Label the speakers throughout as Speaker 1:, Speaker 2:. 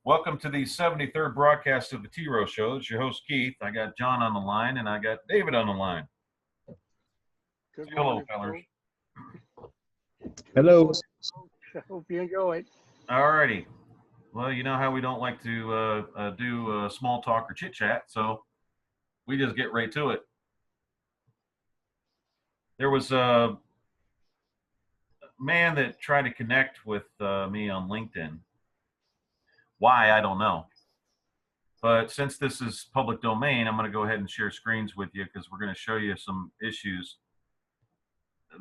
Speaker 1: Welcome to the 73rd broadcast of the T-ROH show. It's your host, Keith. I got John on the line, and I got David on the line.
Speaker 2: Good
Speaker 1: Hello,
Speaker 2: morning,
Speaker 1: fellas.
Speaker 3: Hello.
Speaker 2: I hope you enjoy it.
Speaker 1: All righty. Well, you know how we don't like to do small talk or chit-chat, so we just get right to it. There was a man that tried to connect with me on LinkedIn. Why, I don't know. But since this is public domain, I'm going to go ahead and share screens with you because we're going to show you some issues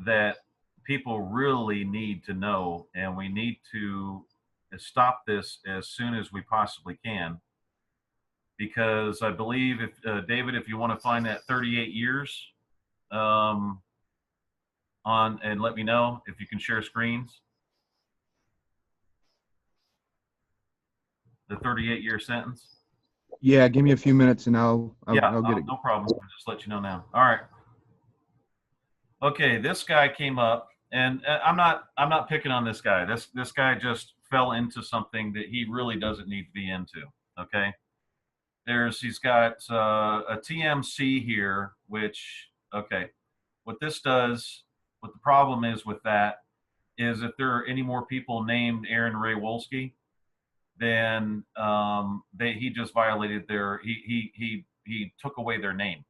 Speaker 1: that people really need to know, and we need to stop this as soon as we possibly can. Because I believe, if David, if you want to find that 38 years on, and let me know if you can share screens. The 38-year sentence.
Speaker 3: Yeah, give me a few minutes and I'll get it.
Speaker 1: No problem. I'll just let you know now. All right. Okay, this guy came up, and I'm not picking on this guy. This guy just fell into something that he really doesn't need to be into. Okay. He's got a TMC here, which, okay, what this does, what the problem is with that is if there are any more people named Aaron Ray Wolski, then he just violated their, he took away their name.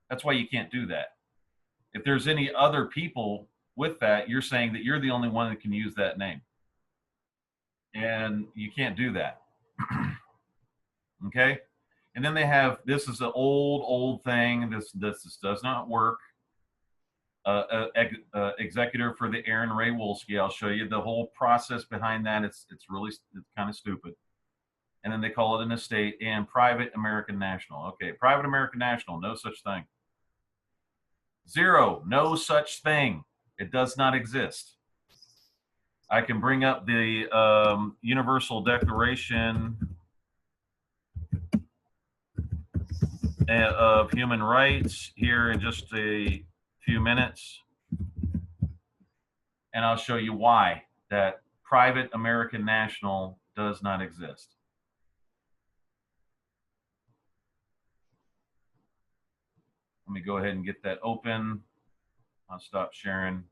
Speaker 1: That's why you can't do that. If there's any other people with that, you're saying that you're the only one that can use that name. And you can't do that. Okay? And then they have, this is an old thing. This does not work. Executor for the Aaron Ray Wolski. I'll show you the whole process behind that. It's kind of stupid. And then they call it an estate and private American National. Okay, private American National, no such thing. Zero, no such thing. It does not exist. I can bring up the Universal Declaration of Human Rights here in just a few minutes, and I'll show you why that private American National does not exist. Let me go ahead and get that open. I'll stop sharing.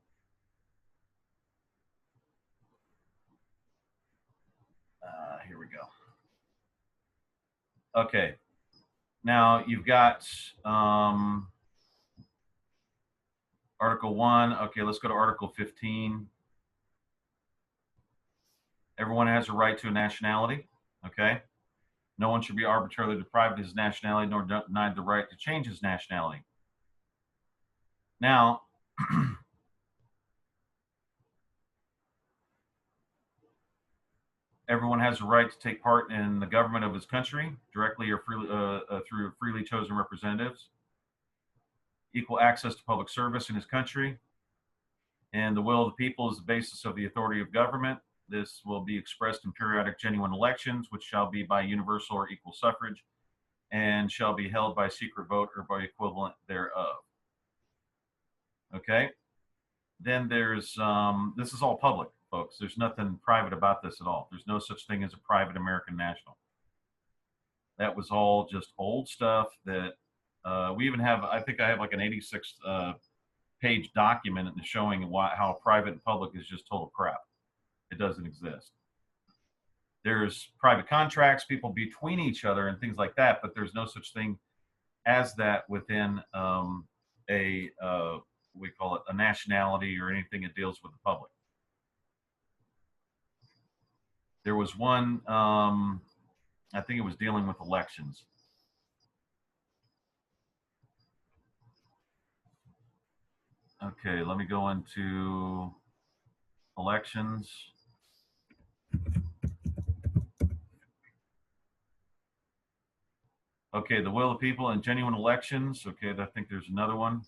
Speaker 1: Here we go. Okay. Now you've got Article 1. Okay, let's go to Article 15. Everyone has a right to a nationality. Okay. No one should be arbitrarily deprived of his nationality nor denied the right to change his nationality. Now, everyone has a right to take part in the government of his country, directly or freely, through freely chosen representatives. Equal access to public service in his country. And the will of the people is the basis of the authority of government. This will be expressed in periodic genuine elections, which shall be by universal or equal suffrage, and shall be held by secret vote or by equivalent thereof. Okay. Then there's, this is all public, folks. There's nothing private about this at all. There's no such thing as a private American National. That was all just old stuff that we even have, I think I have like an 86 page document showing how private and public is just total crap. It doesn't exist. There's private contracts, people between each other and things like that, but there's no such thing as that within we call it a nationality or anything that deals with the public. There was one, I think it was dealing with elections. Okay, let me go into elections. Okay, the will of people in genuine elections. Okay, I think there's another one.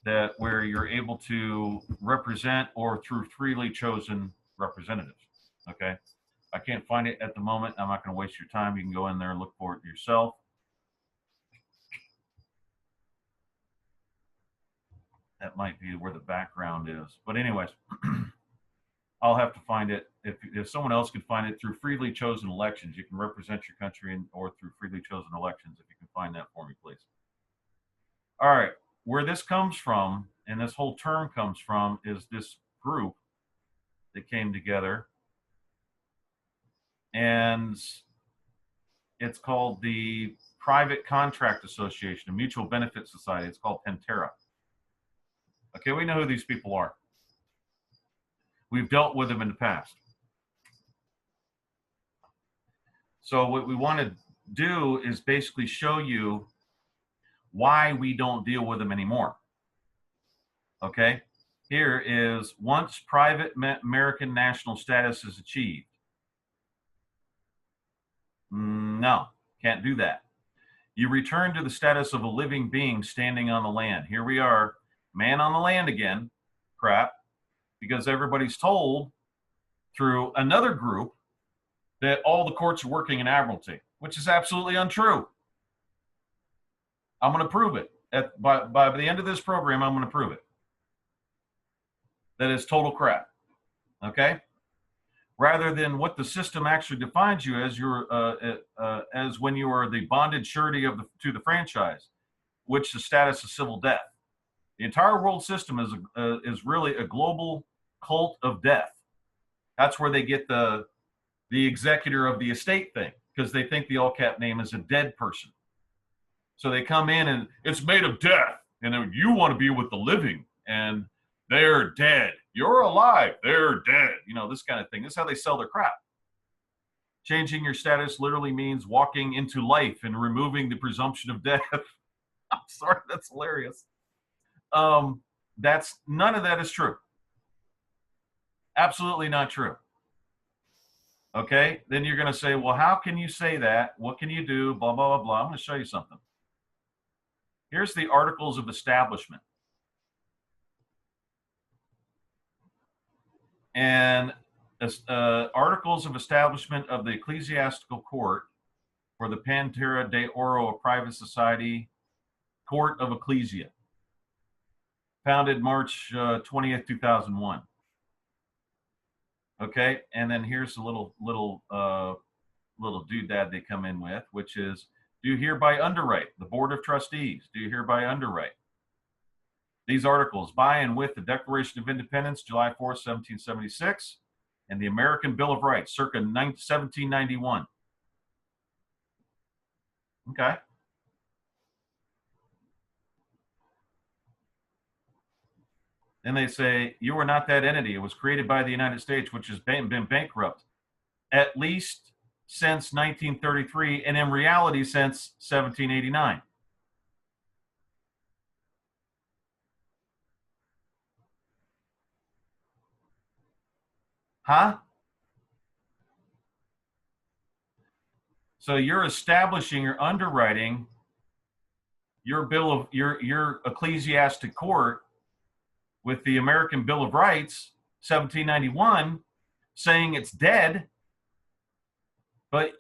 Speaker 1: That where you're able to represent or through freely chosen representatives. Okay, I can't find it at the moment. I'm not going to waste your time. You can go in there and look for it yourself. That might be where the background is. But anyways, I'll have to find it. If someone else could find it through freely chosen elections, you can represent your country or through freely chosen elections. If you can find that for me, please. All right, where this comes from, and this whole term comes from, is this group that came together, and it's called the Private Contract Association, a mutual benefit society. It's called PANTERA. Okay, we know who these people are. We've dealt with them in the past. So what we want to do is basically show you why we don't deal with them anymore. Okay, here is once private American national status is achieved. No, can't do that. You return to the status of a living being standing on the land. Here we are, man on the land again, crap, because everybody's told through another group that all the courts are working in admiralty, which is absolutely untrue. I'm going to prove it. By the end of this program, I'm going to prove it. That is total crap. Okay? Rather than what the system actually defines you as, as when you are the bonded surety to the franchise, which the status of civil death. The entire world system is really a global cult of death. That's where they get the executor of the estate thing, because they think the all cap name is a dead person. So they come in and it's made of death, and you want to be with the living, and they're dead. You're alive. They're dead. You know, this kind of thing. This is how they sell their crap. Changing your status literally means walking into life and removing the presumption of death. I'm sorry, that's hilarious. None of that is true. Absolutely not true. Okay, then you're going to say, well, how can you say that? What can you do? Blah, blah, blah, blah. I'm going to show you something. Here's the Articles of Establishment. And Articles of Establishment of the Ecclesiastical Court for the Pantera de Oro, a private society, Court of Ecclesia. Founded March 20th, 2001. Okay, and then here's a little doodad they come in with, which is, do hereby underwrite the Board of Trustees. Do hereby underwrite these articles by and with the Declaration of Independence, July 4th, 1776, and the American Bill of Rights, circa 1791. Okay. Then they say, you are not that entity. It was created by the United States, which has been bankrupt at least since 1933, and in reality since 1789. Huh? So you're establishing or underwriting your bill of your ecclesiastic court with the American Bill of Rights, 1791, saying it's dead, but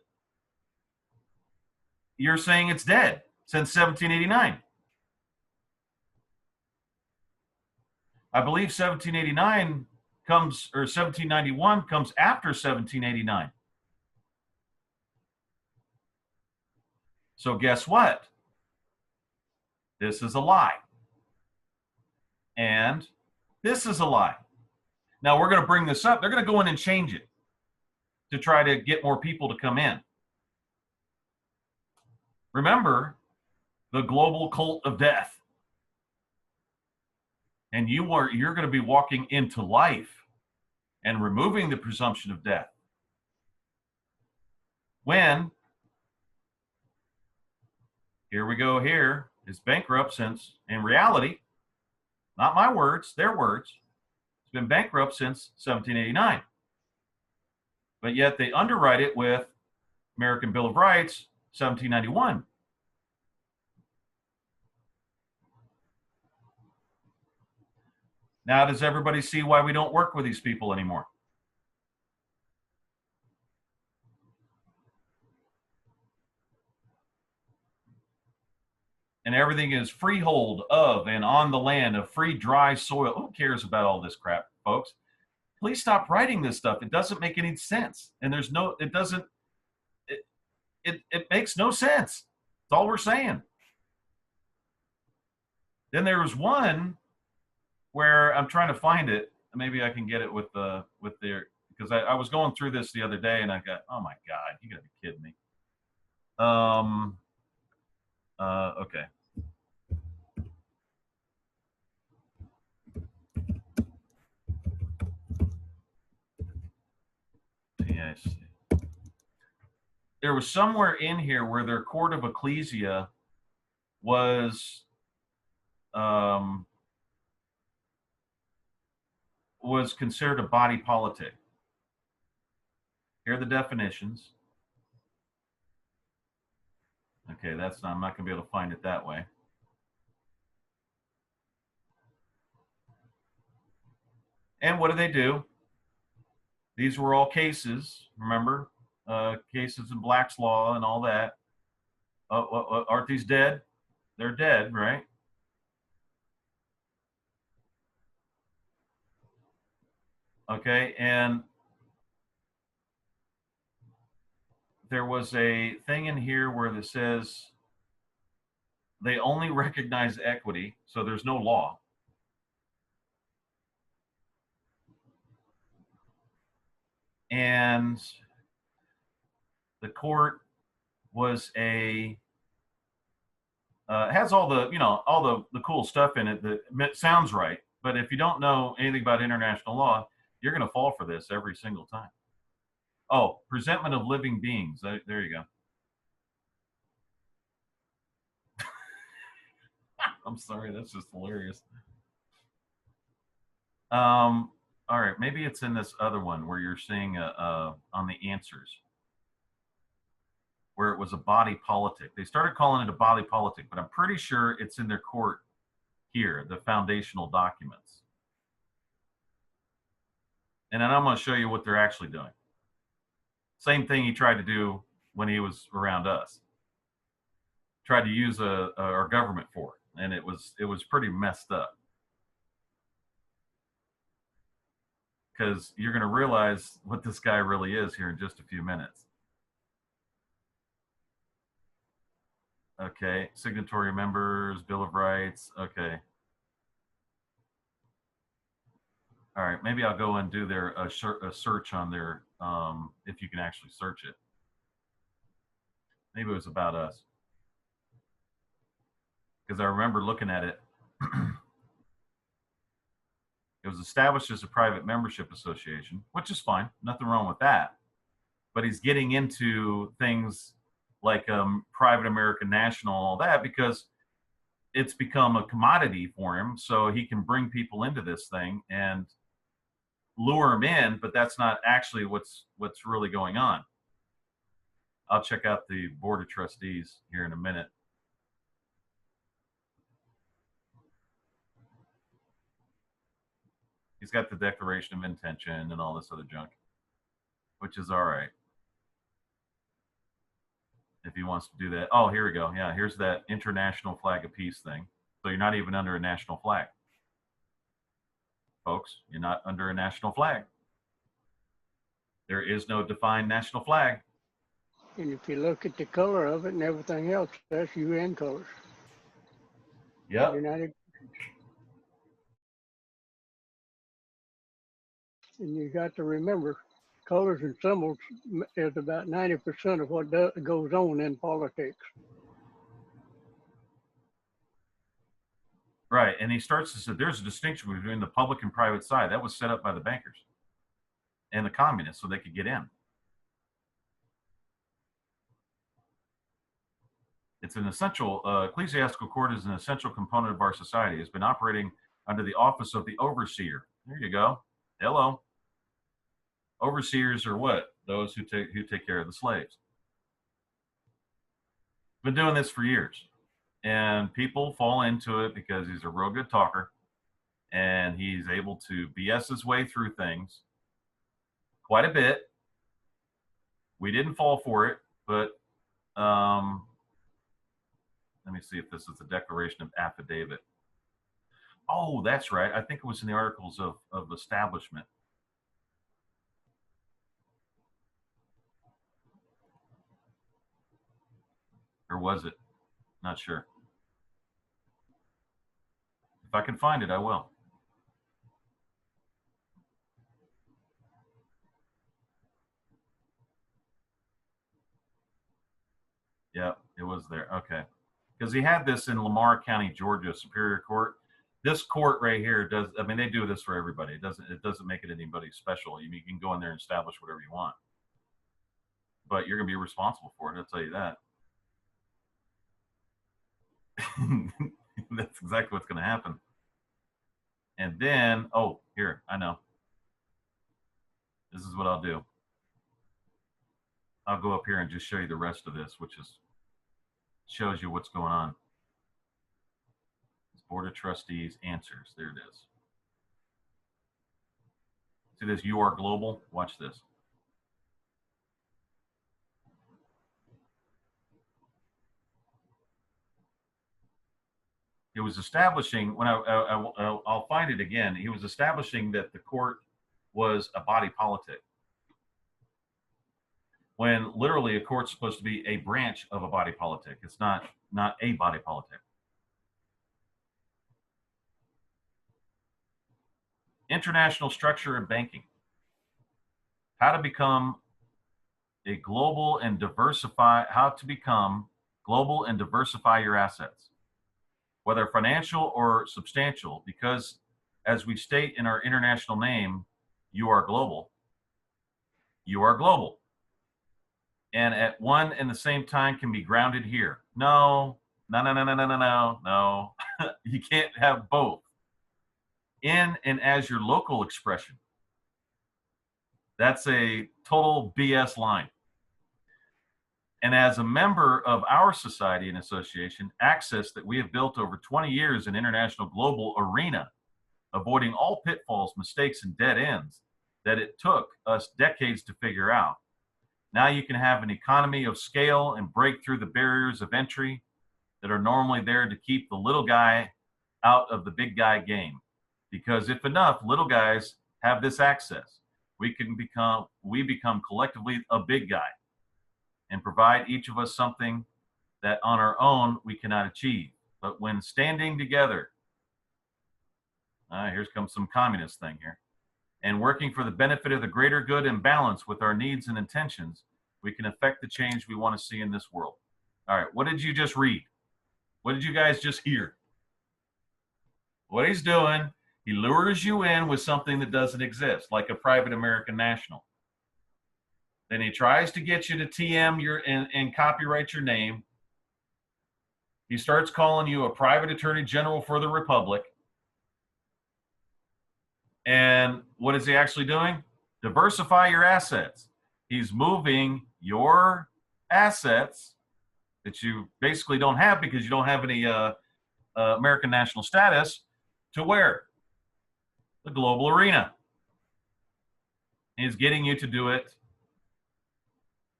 Speaker 1: you're saying it's dead since 1789. I believe 1789 comes, or 1791 comes after 1789. So guess what? This is a lie. And this is a lie. Now we're going to bring this up. They're going to go in and change it to try to get more people to come in. Remember the global cult of death. And you're going to be walking into life and removing the presumption of death. When, here we go, here is bankrupt since, in reality, not my words, their words, it's been bankrupt since 1789. But yet they underwrite it with American Bill of Rights, 1791. Now, does everybody see why we don't work with these people anymore? And everything is freehold of and on the land of free dry soil. Who cares about all this crap, folks? please stop writing this stuff. It doesn't make any sense. And there's no, it doesn't, it makes no sense. That's all we're saying. Then there was one where I'm trying to find it. Maybe I can get it with their, because I was going through this the other day and I got, oh my God, you gotta be kidding me. Okay. Yeah, I see. There was somewhere in here where their court of ecclesia was considered a body politic. Here are the definitions. Okay, that's not, I'm not gonna be able to find it that way. And what do? These were all cases, remember? Cases in Black's Law and all that. Aren't these dead? They're dead, right? Okay, and there was a thing in here where it says they only recognize equity, so there's no law. And the court was has all the, you know, all the cool stuff in it that sounds right. But if you don't know anything about international law, you're going to fall for this every single time. Oh, presentment of living beings. There you go. I'm sorry, that's just hilarious. All right, maybe it's in this other one where you're seeing on the answers, where it was a body politic. They started calling it a body politic, but I'm pretty sure it's in their court here, the foundational documents. And then I'm going to show you what they're actually doing. Same thing he tried to do when he was around us. Tried to use our government for it, and it was pretty messed up. Because you're going to realize what this guy really is here in just a few minutes. Okay, signatory members, Bill of Rights. Okay. All right, maybe I'll go and do their a search on their, if you can actually search it. Maybe it was about us. Because I remember looking at it. It was established as a private membership association, which is fine. Nothing wrong with that. But he's getting into things like private American National, all that, because it's become a commodity for him. So he can bring people into this thing and lure them in, but that's not actually what's really going on. I'll check out the Board of Trustees here in a minute. He's got the Declaration of Intention and all this other junk, which is all right. If he wants to do that. Oh, here we go. Yeah, here's that international flag of peace thing. So you're not even under a national flag. Folks, you're not under a national flag. There is no defined national flag.
Speaker 2: And if you look at the color of it and everything else, that's UN colors.
Speaker 1: Yep.
Speaker 2: United. And you got to remember, colors and symbols is about 90% of what goes on in politics.
Speaker 1: Right, and he starts to say there's a distinction between the public and private side. That was set up by the bankers and the communists so they could get in. It's an essential, ecclesiastical court is an essential component of our society. It's been operating under the office of the overseer. There you go. Hello. Overseers are what? Those who take care of the slaves. Been doing this for years. And people fall into it because he's a real good talker and he's able to BS his way through things quite a bit. We didn't fall for it, but let me see if this is the Declaration of Affidavit. Oh, that's right. I think it was in the Articles of Establishment. Or was it? Not sure. If I can find it, I will. Yeah, it was there. Okay. Because he had this in Lamar County, Georgia, Superior Court. This court right here does, I mean, they do this for everybody. It doesn't make it anybody special. You can go in there and establish whatever you want. But you're going to be responsible for it, I'll tell you that. That's exactly what's going to happen. And then, oh, here, I know. This is what I'll do. I'll go up here and just show you the rest of this, which is shows you what's going on. Board of Trustees answers. There it is. See this? You are global. Watch this. It was establishing, when I'll find it again, he was establishing that the court was a body politic, when literally a court's supposed to be a branch of a body politic. It's not a body politic. International structure and banking. How to become a global and diversify, how to become global and diversify your assets, whether financial or substantial, because as we state in our international name, you are global. You are global. And at one and the same time can be grounded here. No. You can't have both. In and as your local expression. That's a total BS line. And as a member of our society and association, access that we have built over 20 years in international global arena, avoiding all pitfalls, mistakes, and dead ends that it took us decades to figure out. Now you can have an economy of scale and break through the barriers of entry that are normally there to keep the little guy out of the big guy game. Because if enough little guys have this access, we become collectively a big guy and provide each of us something that on our own we cannot achieve. But when standing together, here comes some communist thing here, and working for the benefit of the greater good and balance with our needs and intentions, we can affect the change we want to see in this world. All right, what did you just read? What did you guys just hear? What he's doing, he lures you in with something that doesn't exist, like a private American national. Then he tries to get you to TM and copyright your name. He starts calling you a private attorney general for the republic. And what is he actually doing? Diversify your assets. He's moving your assets that you basically don't have because you don't have any American national status to where? The global arena. He's getting you to do it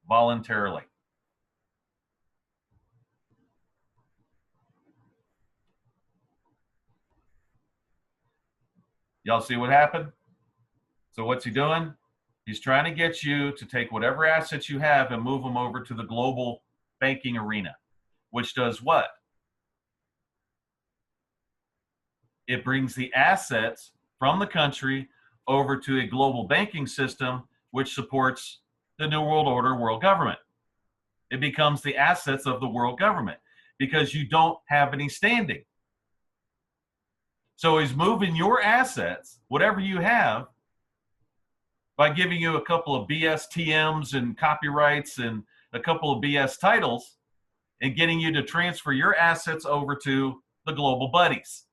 Speaker 1: voluntarily. Y'all see what happened? So what's he doing? He's trying to get you to take whatever assets you have and move them over to the global banking arena, which does what? It brings the assets from the country over to a global banking system, which supports the New World Order world government. It becomes the assets of the world government because you don't have any standing. So he's moving your assets, whatever you have, by giving you a couple of BS TMs and copyrights and a couple of BS titles and getting you to transfer your assets over to the global buddies.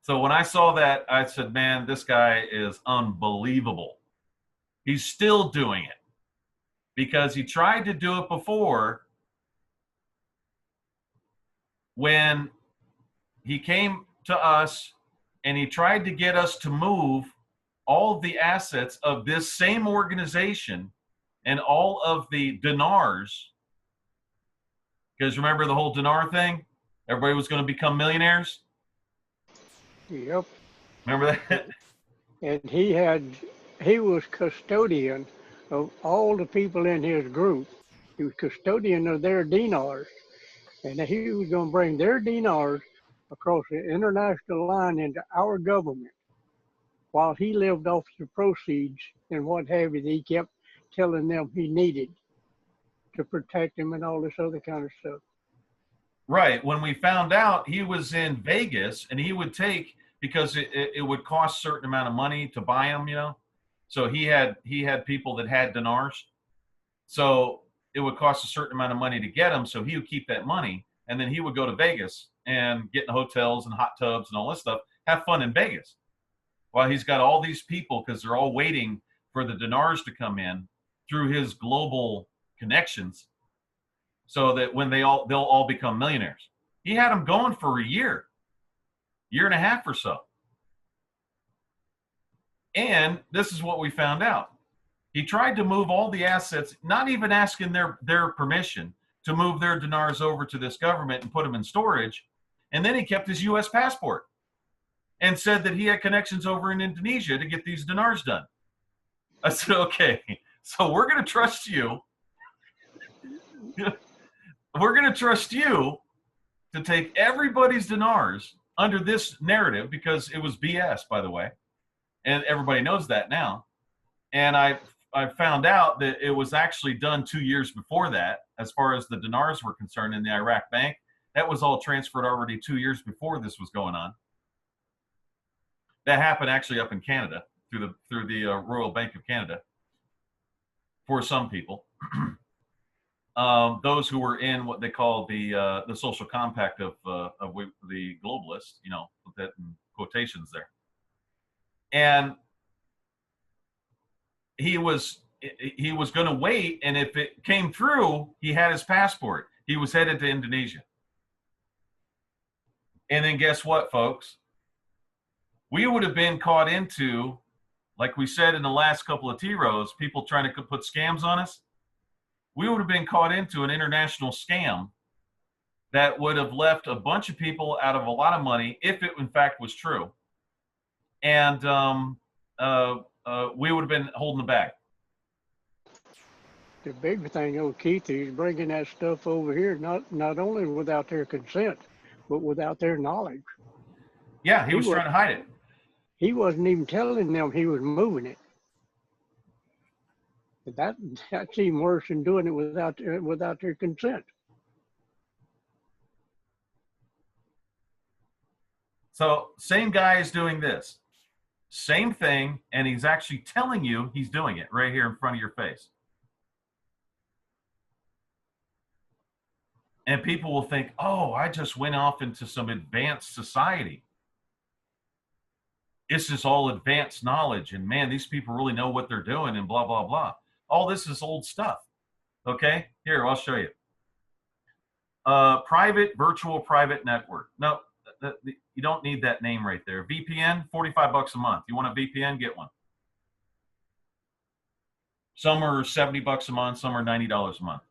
Speaker 1: So when I saw that, I said, man, this guy is unbelievable. He's still doing it because he tried to do it before when he came to us and he tried to get us to move all of the assets of this same organization and all of the dinars. Because remember the whole dinar thing? Everybody was going to become millionaires.
Speaker 2: Yep.
Speaker 1: Remember that?
Speaker 2: And he was custodian of all the people in his group. He was custodian of their dinars, and he was going to bring their dinars across the international line into our government while he lived off the proceeds and what have you that he kept telling them he needed to protect him and all this other kind of stuff.
Speaker 1: Right. When we found out he was in Vegas and he would take, because it would cost a certain amount of money to buy them, you know. So he had people that had dinars. So it would cost a certain amount of money to get them. So he would keep that money, and then he would go to Vegas and get in hotels and hot tubs and all this stuff, have fun in Vegas. While he's got all these people, because they're all waiting for the dinars to come in through his global connections, so that when they'll all become millionaires. He had them going for a year and a half or so. And this is what we found out. He tried to move all the assets, not even asking their permission to move their dinars over to this government and put them in storage. And then he kept his U.S. passport and said that he had connections over in Indonesia to get these dinars done. I said, okay, so we're going to trust you. We're going to trust you to take everybody's dinars under this narrative, because it was BS, by the way. And everybody knows that now. And I found out that it was actually done 2 years before that, as far as the dinars were concerned in the Iraq bank. That was all transferred already 2 years before this was going on. That happened actually up in Canada through the Royal Bank of Canada for some people. Those who were in what they call the social compact of the globalists, you know, put that in quotations there. And he was going to wait, and if it came through, he had his passport. He was headed to Indonesia. And then guess what, folks? We would have been caught into, like we said in the last couple of T-ROHs, people trying to put scams on us. We would have been caught into an international scam that would have left a bunch of people out of a lot of money, if it in fact was true. And we would have been holding the bag.
Speaker 2: The big thing, though, Keith, is bringing that stuff over here, not only without their consent, but without their knowledge.
Speaker 1: Yeah, he was trying to hide it.
Speaker 2: He wasn't even telling them he was moving it. That seemed worse than doing it without their consent.
Speaker 1: So same guy is doing this. Same thing, and he's actually telling you he's doing it right here in front of your face. And people will think, oh, I just went off into some advanced society. This is all advanced knowledge, and man, these people really know what they're doing, and blah, blah, blah. All this is old stuff. Okay, here, I'll show you. Virtual private network. No, you don't need that name right there. VPN, 45 bucks a month. You want a VPN? Get one. Some are 70 bucks a month. Some are $90 a month.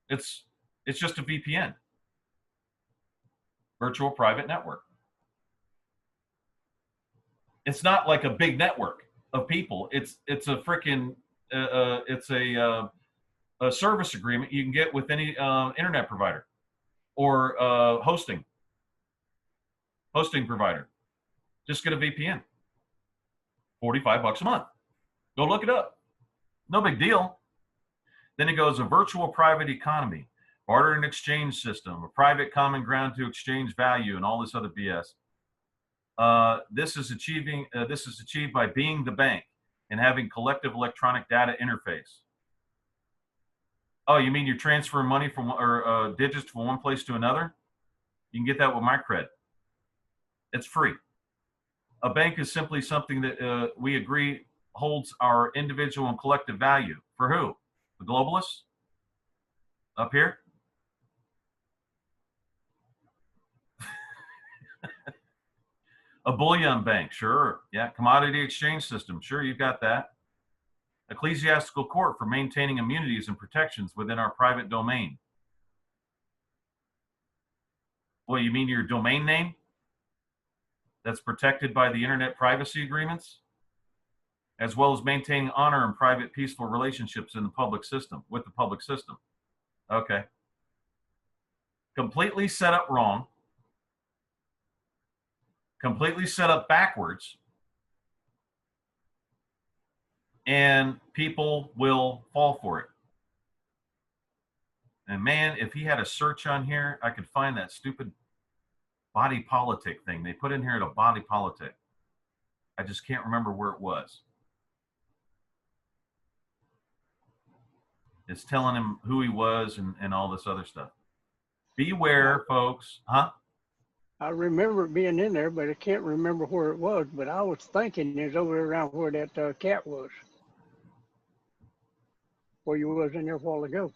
Speaker 1: It's just a VPN. Virtual private network. It's not like a big network of people. It's a freaking it's a service agreement you can get with any internet provider or hosting provider. Just get a VPN. 45 bucks a month. Go look it up. No big deal. Then it goes a virtual private economy, barter and exchange system, a private common ground to exchange value, and all this other BS. This is achieved by being the bank and having collective electronic data interface. Oh, you mean you're transferring money from or digits from one place to another? You can get that with MyCred. It's free. A bank is simply something that we agree holds our individual and collective value. For who? The globalists? Up here? A bullion bank, sure. Yeah, commodity exchange system, sure, you've got that. Ecclesiastical court for maintaining immunities and protections within our private domain. Well, you mean your domain name? That's protected by the internet privacy agreements, as well as maintaining honor and private peaceful relationships in the public system, with the public system. Okay. Completely set up wrong. Completely set up backwards. And people will fall for it. And man, if he had a search on here, I could find that stupid body politic thing. They put in here a body politic. I just can't remember where it was. It's telling him who he was and all this other stuff. Beware, folks. Huh?
Speaker 2: I remember it being in there, but I can't remember where it was. But I was thinking it's over around where that cat was. Where you was in there a while ago.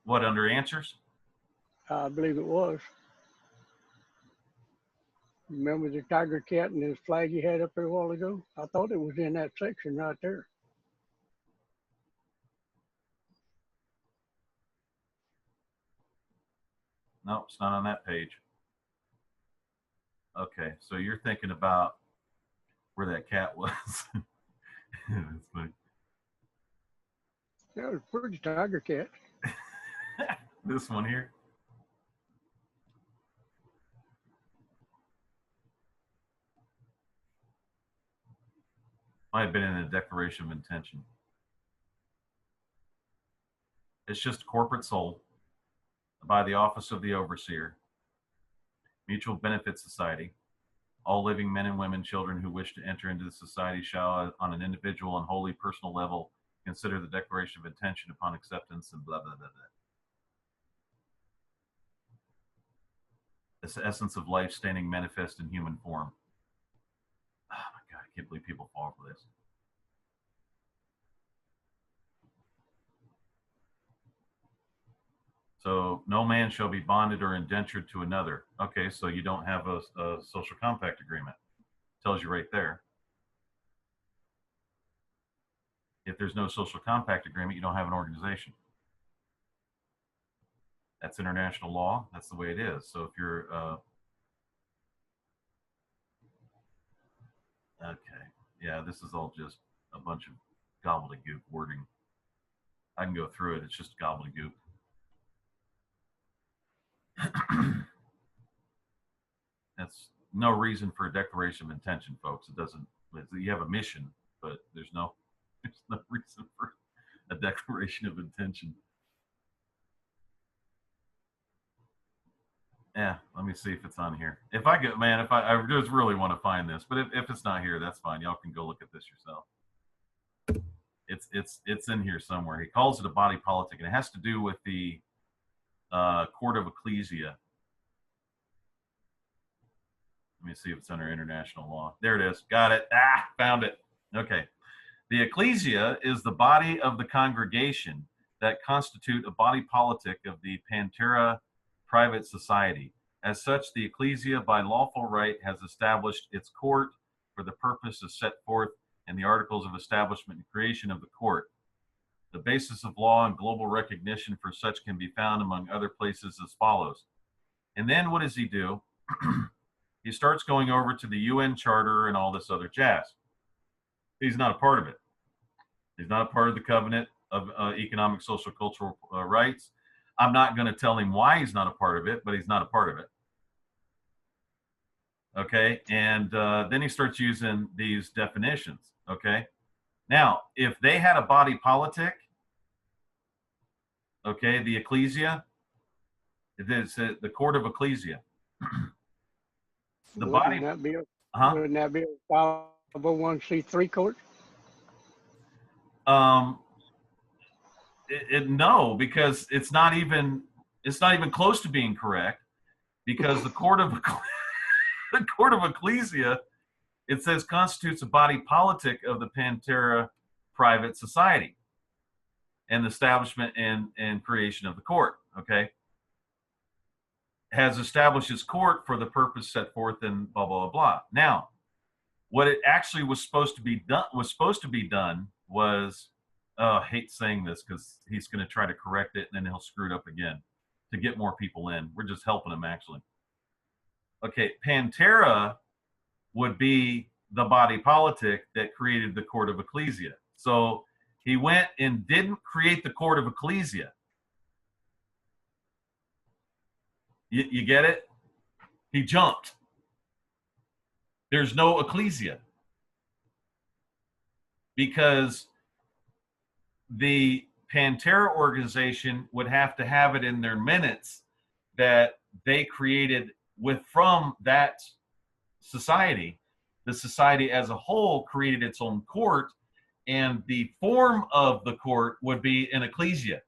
Speaker 1: What, under answers?
Speaker 2: I believe it was. Remember the tiger cat and his flag he had up there a while ago? I thought it was in that section right there.
Speaker 1: Nope, it's not on that page. Okay, so you're thinking about where that cat was. That's funny.
Speaker 2: That was a pretty tiger cat.
Speaker 1: This one here. Might have been in the Declaration of Intention. It's just corporate sold by the Office of the Overseer, Mutual Benefit Society. All living men and women, children who wish to enter into the society shall, on an individual and wholly personal level, consider the Declaration of Intention upon acceptance and blah, blah, blah, blah. It's the essence of life standing manifest in human form. Oh my God, I can't believe people fall for this. So no man shall be bonded or indentured to another. Okay, so you don't have a social compact agreement. Tells you right there. If there's no social compact agreement, you don't have an organization. That's international law. That's the way it is. So if you're okay, yeah, this is all just a bunch of gobbledygook wording. I can go through it. It's just gobbledygook. That's no reason for a declaration of intention, folks. It doesn't. You have a mission, but there's no reason for a declaration of intention. Yeah, let me see if it's on here. If I get, man, if I just really want to find this, but if it's not here, that's fine. Y'all can go look at this yourself. It's in here somewhere. He calls it a body politic, and it has to do with the Court of Ecclesia. Let me see if it's under international law. There it is. Got it. Ah, found it. Okay. The ecclesia is the body of the congregation that constitute a body politic of the PANTERA private society. As such, the ecclesia by lawful right has established its court for the purpose as set forth in the articles of establishment and creation of the court. The basis of law and global recognition for such can be found among other places as follows. And then what does he do? He starts going over to the UN Charter and all this other jazz. He's not a part of it. He's not a part of the Covenant of Economic, Social, Cultural Rights. I'm not going to tell him why he's not a part of it, but he's not a part of it. Okay, and then he starts using these definitions. Okay, now if they had a body politic, okay, the ecclesia, it is the Court of Ecclesia. The body.
Speaker 2: Wouldn't that be a 501c3 court?
Speaker 1: No, because it's not even close to being correct, because the Court of Ecclesia, it says constitutes a body politic of the PANTERA private society and the establishment and creation of the court. Okay, has established its court for the purpose set forth in blah blah blah. Now, what it actually was supposed to be done was, I hate saying this because he's going to try to correct it and then he'll screw it up again to get more people in. We're just helping him actually. Okay, PANTERA would be the body politic that created the Court of Ecclesia. So he went and didn't create the Court of Ecclesia. You get it? He jumped. There's no ecclesia because the PANTERA organization would have to have it in their minutes that they created from that society. The society as a whole created its own court, and the form of the court would be an ecclesia.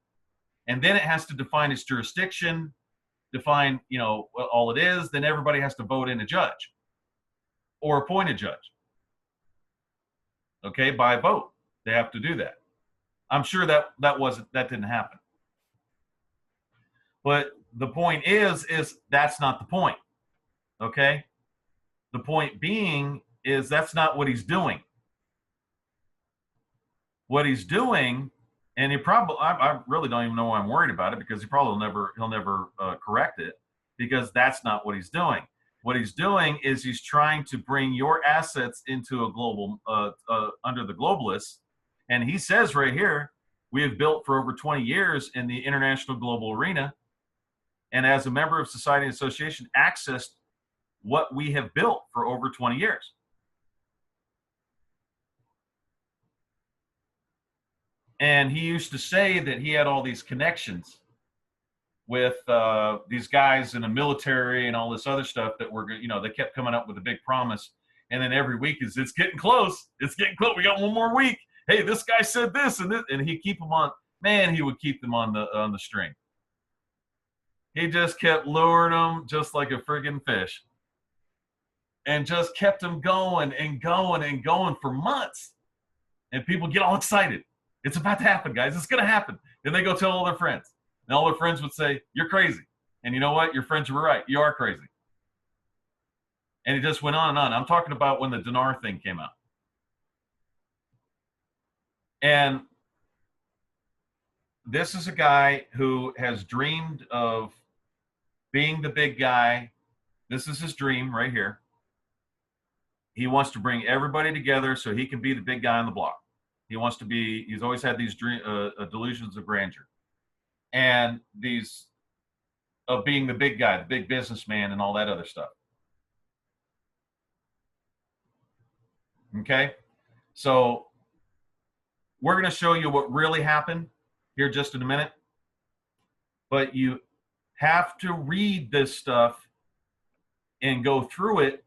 Speaker 1: And then it has to define its jurisdiction, define, what all it is. Then everybody has to vote in a judge or appoint a judge. Okay, by vote. They have to do that. I'm sure that didn't happen. But the point is that's not the point. Okay? The point being is that's not what he's doing. What he's doing, and I really don't even know why I'm worried about it, because he'll never correct it, because that's not what he's doing. What he's doing is he's trying to bring your assets into a global, under the globalists. And he says right here, we have built for over 20 years in the international global arena, and as a member of society and association, accessed what we have built for over 20 years. And he used to say that he had all these connections with these guys in the military and all this other stuff that were, they kept coming up with a big promise. And then every week it's getting close. It's getting close. We got one more week. Hey, this guy said this and this, and he'd keep them on. Man, he would keep them on the string. He just kept luring them just like a friggin' fish, and just kept them going and going and going for months. And people get all excited. It's about to happen, guys. It's going to happen. Then they go tell all their friends. And all their friends would say, you're crazy. And you know what? Your friends were right. You are crazy. And it just went on and on. I'm talking about when the dinar thing came out. And this is a guy who has dreamed of being the big guy. This is his dream right here. He wants to bring everybody together so he can be the big guy on the block. He's always had these delusions of grandeur. And these of being the big guy, the big businessman, and all that other stuff. Okay? So we're going to show you what really happened here just in a minute. But you have to read this stuff and go through it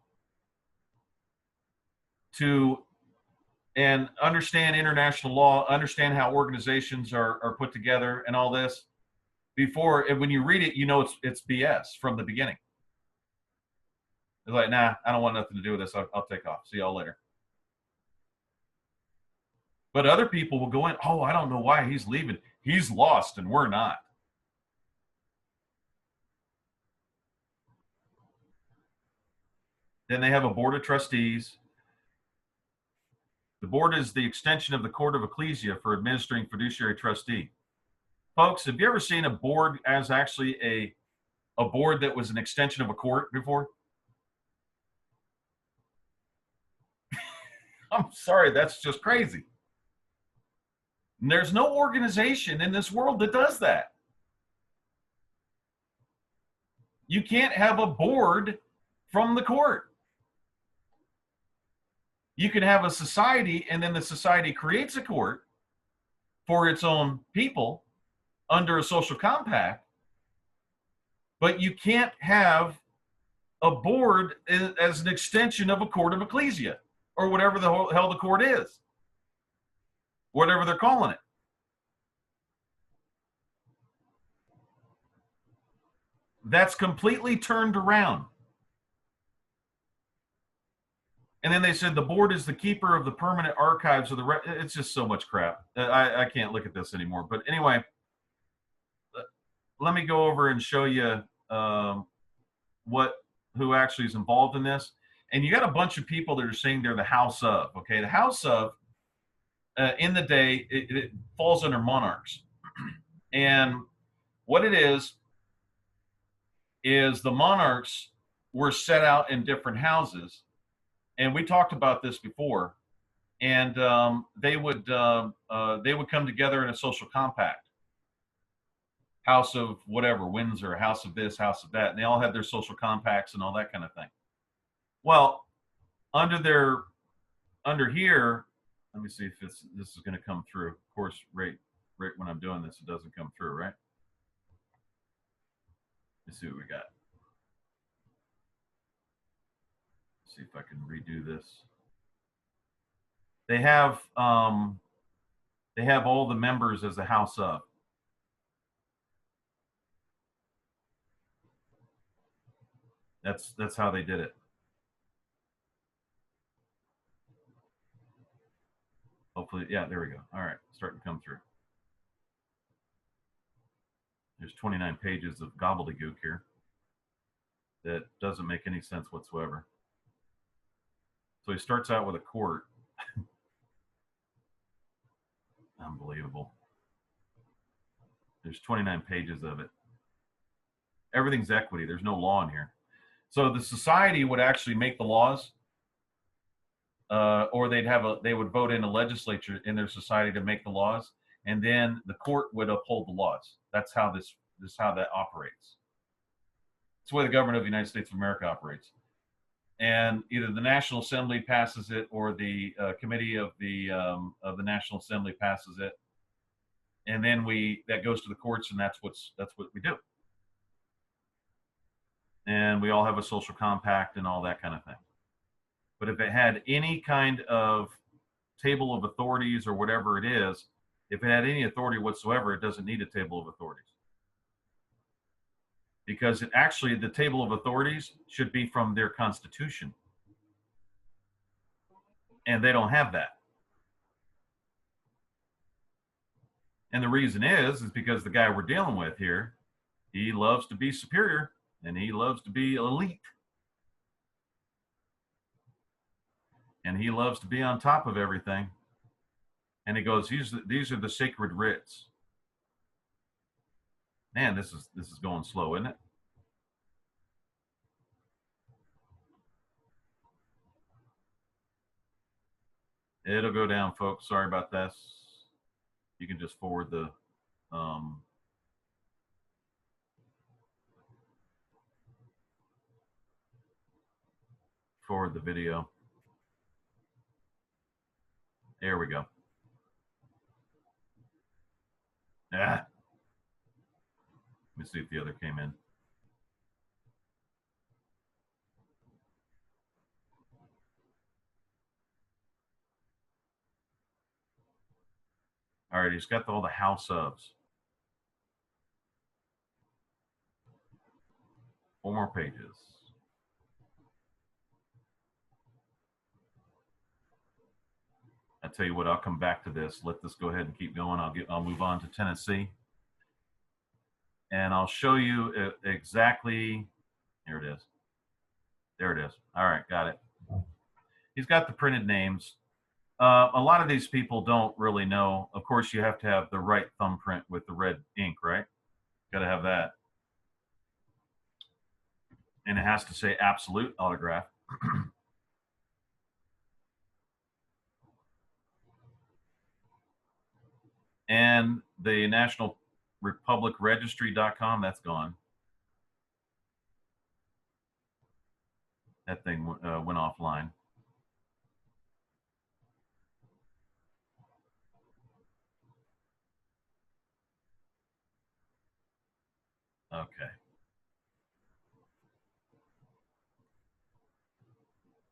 Speaker 1: and understand international law, understand how organizations are put together and all this. And when you read it, it's BS from the beginning. It's like, nah, I don't want nothing to do with this. I'll take off. See y'all later. But other people will go in, oh, I don't know why he's leaving. He's lost and we're not. Then they have a board of trustees. The board is the extension of the Court of Ecclesia for administering fiduciary trustee. Folks, have you ever seen a board as actually a board that was an extension of a court before? I'm sorry, that's just crazy. And there's no organization in this world that does that. You can't have a board from the court. You can have a society, and then the society creates a court for its own people under a social compact, but you can't have a board as an extension of a court of ecclesia or whatever the hell the court is, whatever they're calling it. That's completely turned around. And then they said the board is the keeper of the permanent archives of the it's just so much crap. I can't look at this anymore. But anyway, let me go over and show you who actually is involved in this. And you got a bunch of people that are saying they're the house of. Okay, the house of in the day it falls under monarchs, and what it is the monarchs were set out in different houses. And we talked about this before, and they would come together in a social compact. House of whatever, Windsor, House of this, House of that, and they all had their social compacts and all that kind of thing. Well, under here, let me see if this is going to come through. Of course, right when I'm doing this, it doesn't come through, right? Let's see what we got. Let's see if I can redo this. They have all the members as a house of. That's how they did it. Hopefully, yeah, there we go. All right, starting to come through. There's 29 pages of gobbledygook here that doesn't make any sense whatsoever. So he starts out with a court. Unbelievable. There's 29 pages of it. Everything's equity. There's no law in here. So the society would actually make the laws, or they would vote in a legislature in their society to make the laws, and then the court would uphold the laws. That's how that operates. It's the way the government of the United States of America operates. And either the National Assembly passes it, or the committee of the National Assembly passes it, and then that goes to the courts, and that's what we do. And we all have a social compact and all that kind of thing. But if it had any kind of table of authorities or whatever it is, if it had any authority whatsoever, it doesn't need a table of authorities. Because the table of authorities should be from their constitution. And they don't have that. And the reason is because the guy we're dealing with here, he loves to be superior and he loves to be elite. And he loves to be on top of everything. And he goes, these are the sacred writs. Man, this is going slow, isn't it? It'll go down, folks. Sorry about this. You can just forward the video. There we go. Let me see if the other came in. All right, he's got all the house ofs. 4 more pages. I tell you what, I'll come back to this. Let this go ahead and keep going. I'll move on to Tennessee, and I'll show you exactly. Here it is. There it is. All right, got it. He's got the printed names. A lot of these people don't really know. Of course, you have to have the right thumbprint with the red ink, right? Got to have that. And it has to say absolute autograph. And the National Republic Registry.com, that's gone. That thing went offline. Okay.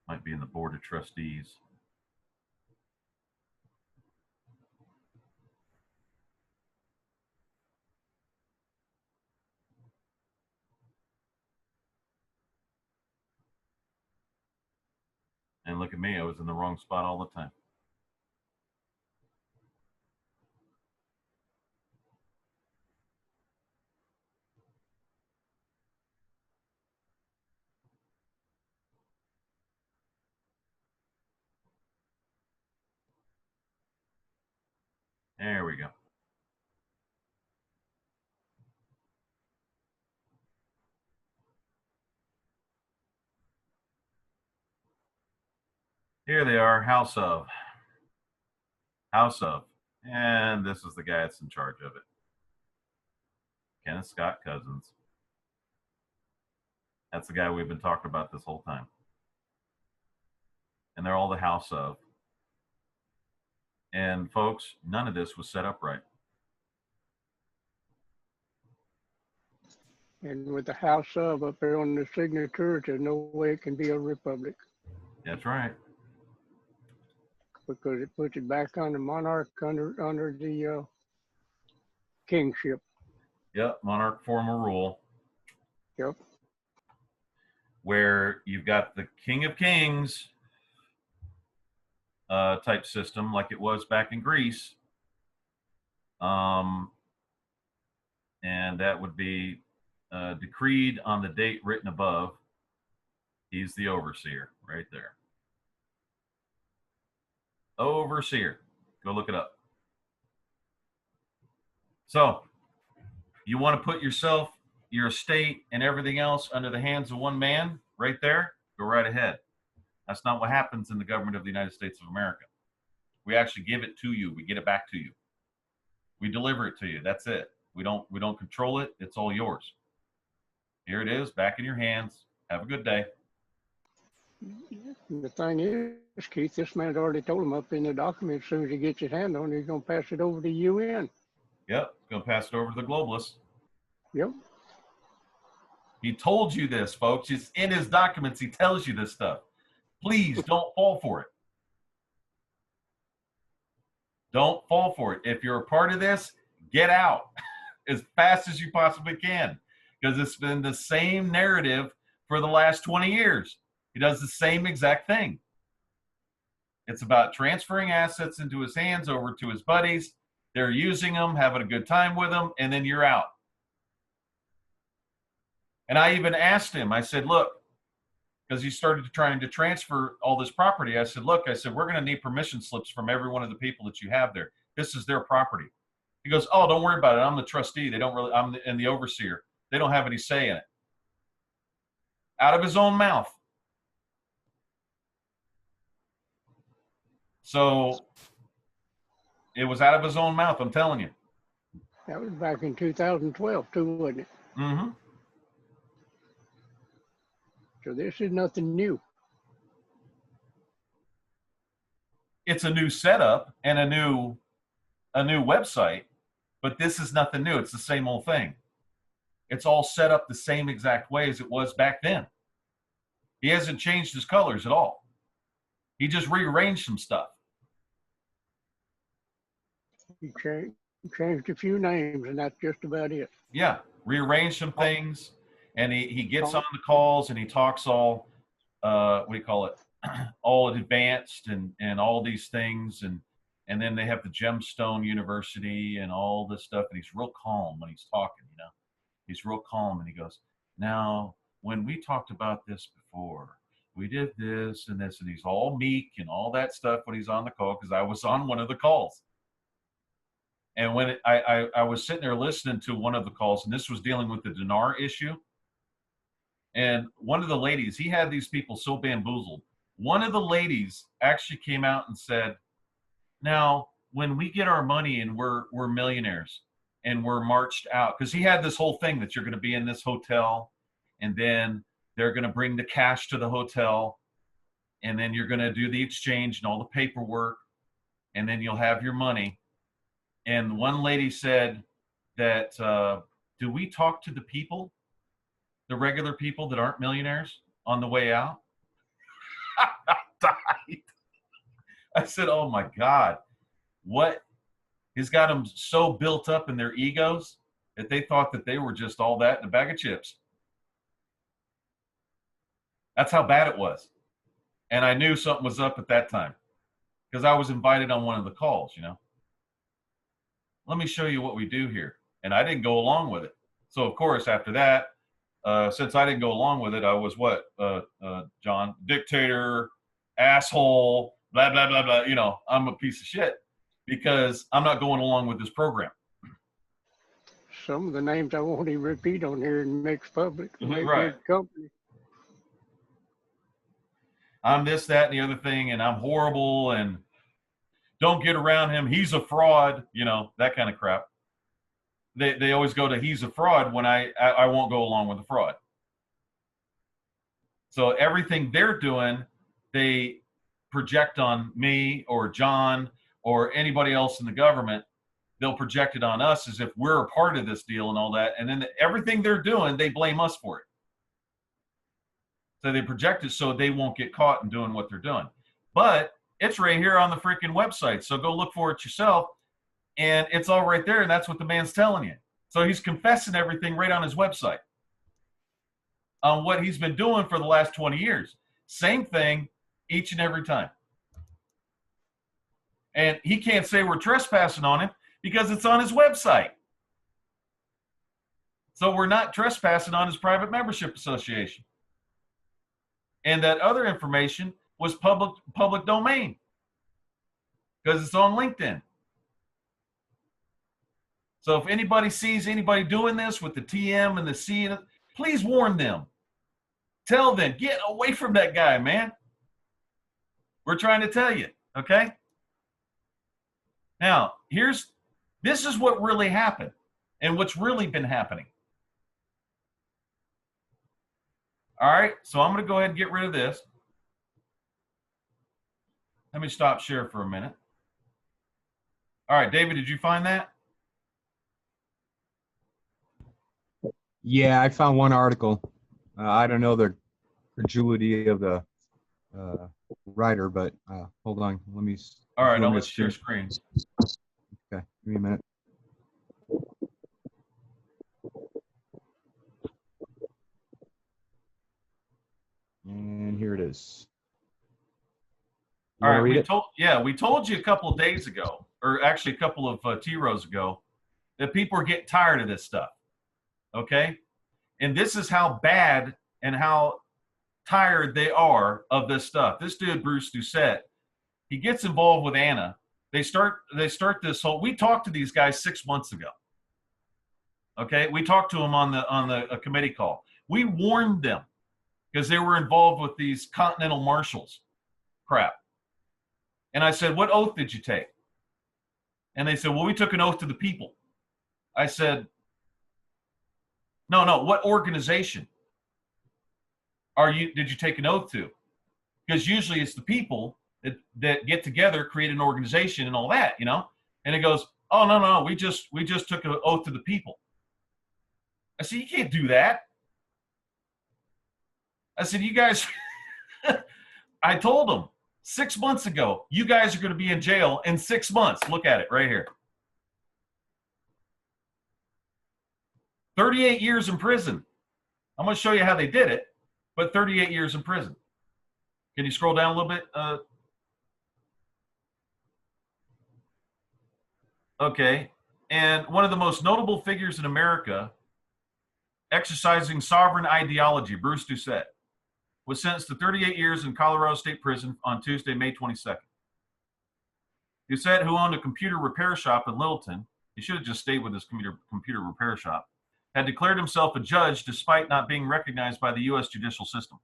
Speaker 1: Might be in the Board of Trustees. And look at me, I was in the wrong spot all the time. There we go. Here they are, House of. And this is the guy that's in charge of it. Kenneth Scott Cousins. That's the guy we've been talking about this whole time. And they're all the house of. And folks, none of this was set up right.
Speaker 2: And with the house of up there on the signature, there's no way it can be a republic.
Speaker 1: That's right.
Speaker 2: Because it puts it back on the monarch under the kingship.
Speaker 1: Yep, monarch form of rule.
Speaker 2: Yep.
Speaker 1: Where you've got the king of kings type system like it was back in Greece. And that would be decreed on the date written above. He's the overseer right there. Overseer. Go look it up. So you want to put yourself, your estate, and everything else under the hands of one man right there? Go right ahead. That's not what happens in the government of the United States of America. We actually give it to you. We get it back to you. We deliver it to you. That's it. We don't control it. It's all yours. Here it is, back in your hands. Have a good day.
Speaker 2: The thing is, Keith, this man's already told him up in the document, as soon as he gets his hand on it, he's going to pass it over to UN.
Speaker 1: Yep, going to pass it over to the globalists.
Speaker 2: Yep.
Speaker 1: He told you this, folks. It's in his documents. He tells you this stuff. Please don't fall for it. Don't fall for it. If you're a part of this, get out as fast as you possibly can, because it's been the same narrative for the last 20 years. He does the same exact thing. It's about transferring assets into his hands over to his buddies. They're using them, having a good time with them, and then you're out. And I even asked him, I said, look, because he started trying to transfer all this property. I said, look, we're going to need permission slips from every one of the people that you have there. This is their property. He goes, oh, don't worry about it. I'm the trustee. I'm the overseer. They don't have any say in it. Out of his own mouth. So it was out of his own mouth, I'm telling you.
Speaker 2: That was back in 2012 too, wasn't it?
Speaker 1: Mm-hmm.
Speaker 2: So this is nothing new.
Speaker 1: It's a new setup and a new website, but this is nothing new. It's the same old thing. It's all set up the same exact way as it was back then. He hasn't changed his colors at all. He just rearranged some stuff.
Speaker 2: He changed a few names, and that's just about it.
Speaker 1: Yeah, rearranged some things, and he gets on the calls and he talks all, what do you call it, all advanced and all these things, and then they have the Gemstone University and all this stuff, and he's real calm when he's talking, you know. He's real calm, and he goes, now, when we talked about this before, we did this and this, and he's all meek and all that stuff when he's on the call, because I was on one of the calls. And when I was sitting there listening to one of the calls, and this was dealing with the dinar issue, and one of the ladies, he had these people so bamboozled. One of the ladies actually came out and said, now, when we get our money and we're millionaires and we're marched out, because he had this whole thing that you're going to be in this hotel, and then they're going to bring the cash to the hotel, and then you're going to do the exchange and all the paperwork, and then you'll have your money. And one lady said that, do we talk to the people, the regular people that aren't millionaires on the way out? I died. I said, oh my God, what? He's got them so built up in their egos that they thought that they were just all that in a bag of chips. That's how bad it was. And I knew something was up at that time because I was invited on one of the calls, you know. Let me show you what we do here. And I didn't go along with it. So, of course, after that, since I didn't go along with it, I was what, John? Dictator, asshole, blah, blah, blah, blah. You know, I'm a piece of shit because I'm not going along with this program.
Speaker 2: Some of the names I won't even repeat on here and mix public.
Speaker 1: Right.
Speaker 2: Company.
Speaker 1: I'm this, that, and the other thing, and I'm horrible, and don't get around him. He's a fraud, you know, that kind of crap. they always go to he's a fraud when I won't go along with the fraud. So everything they're doing, they project on me or John or anybody else in the government. They'll project it on us as if we're a part of this deal and all that. And then everything they're doing, they blame us for it. So they project it so they won't get caught in doing what they're doing. But it's right here on the freaking website. So go look for it yourself. And it's all right there. And that's what the man's telling you. So he's confessing everything right on his website on what he's been doing for the last 20 years. Same thing each and every time. And he can't say we're trespassing on him because it's on his website. So we're not trespassing on his private membership association. And that other information was public domain because it's on LinkedIn. So if anybody sees anybody doing this with the TM and the C, please warn them. Tell them, get away from that guy, man. We're trying to tell you, okay? Now, this is what really happened and what's really been happening. All right, so I'm going to go ahead and get rid of this. Let me stop share for a minute. All right, David, did you find that?
Speaker 3: Yeah, I found one article. I don't know the credulity of the writer, but hold on. Let me.
Speaker 1: All right, I'll let you share screen.
Speaker 3: Okay, give me a minute. And here it is.
Speaker 1: All right, we told you a couple of days ago, or actually a couple of T-ROHs ago, that people are getting tired of this stuff. Okay, and this is how bad and how tired they are of this stuff. This dude, Bruce Doucette, he gets involved with Anna. They start this whole. We talked to these guys 6 months ago. Okay, we talked to them on the committee call. We warned them because they were involved with these continental marshals crap. And I said, "What oath did you take?" And they said, "Well, we took an oath to the people." I said, No, what organization did you take an oath to? Because usually it's the people that get together, create an organization and all that, you know? And it goes, "Oh, no, we just took an oath to the people." I said, "You can't do that." I said, "You guys," I told them 6 months ago, "You guys are going to be in jail in 6 months." Look at it right here. 38 years in prison. I'm going to show you how they did it, but 38 years in prison. Can you scroll down a little bit? Okay. And one of the most notable figures in America exercising sovereign ideology, Bruce Doucette, was sentenced to 38 years in Colorado State Prison on Tuesday, May 22nd. Doucette, who owned a computer repair shop in Littleton, he should have just stayed with his computer repair shop, had declared himself a judge despite not being recognized by the U.S. judicial system,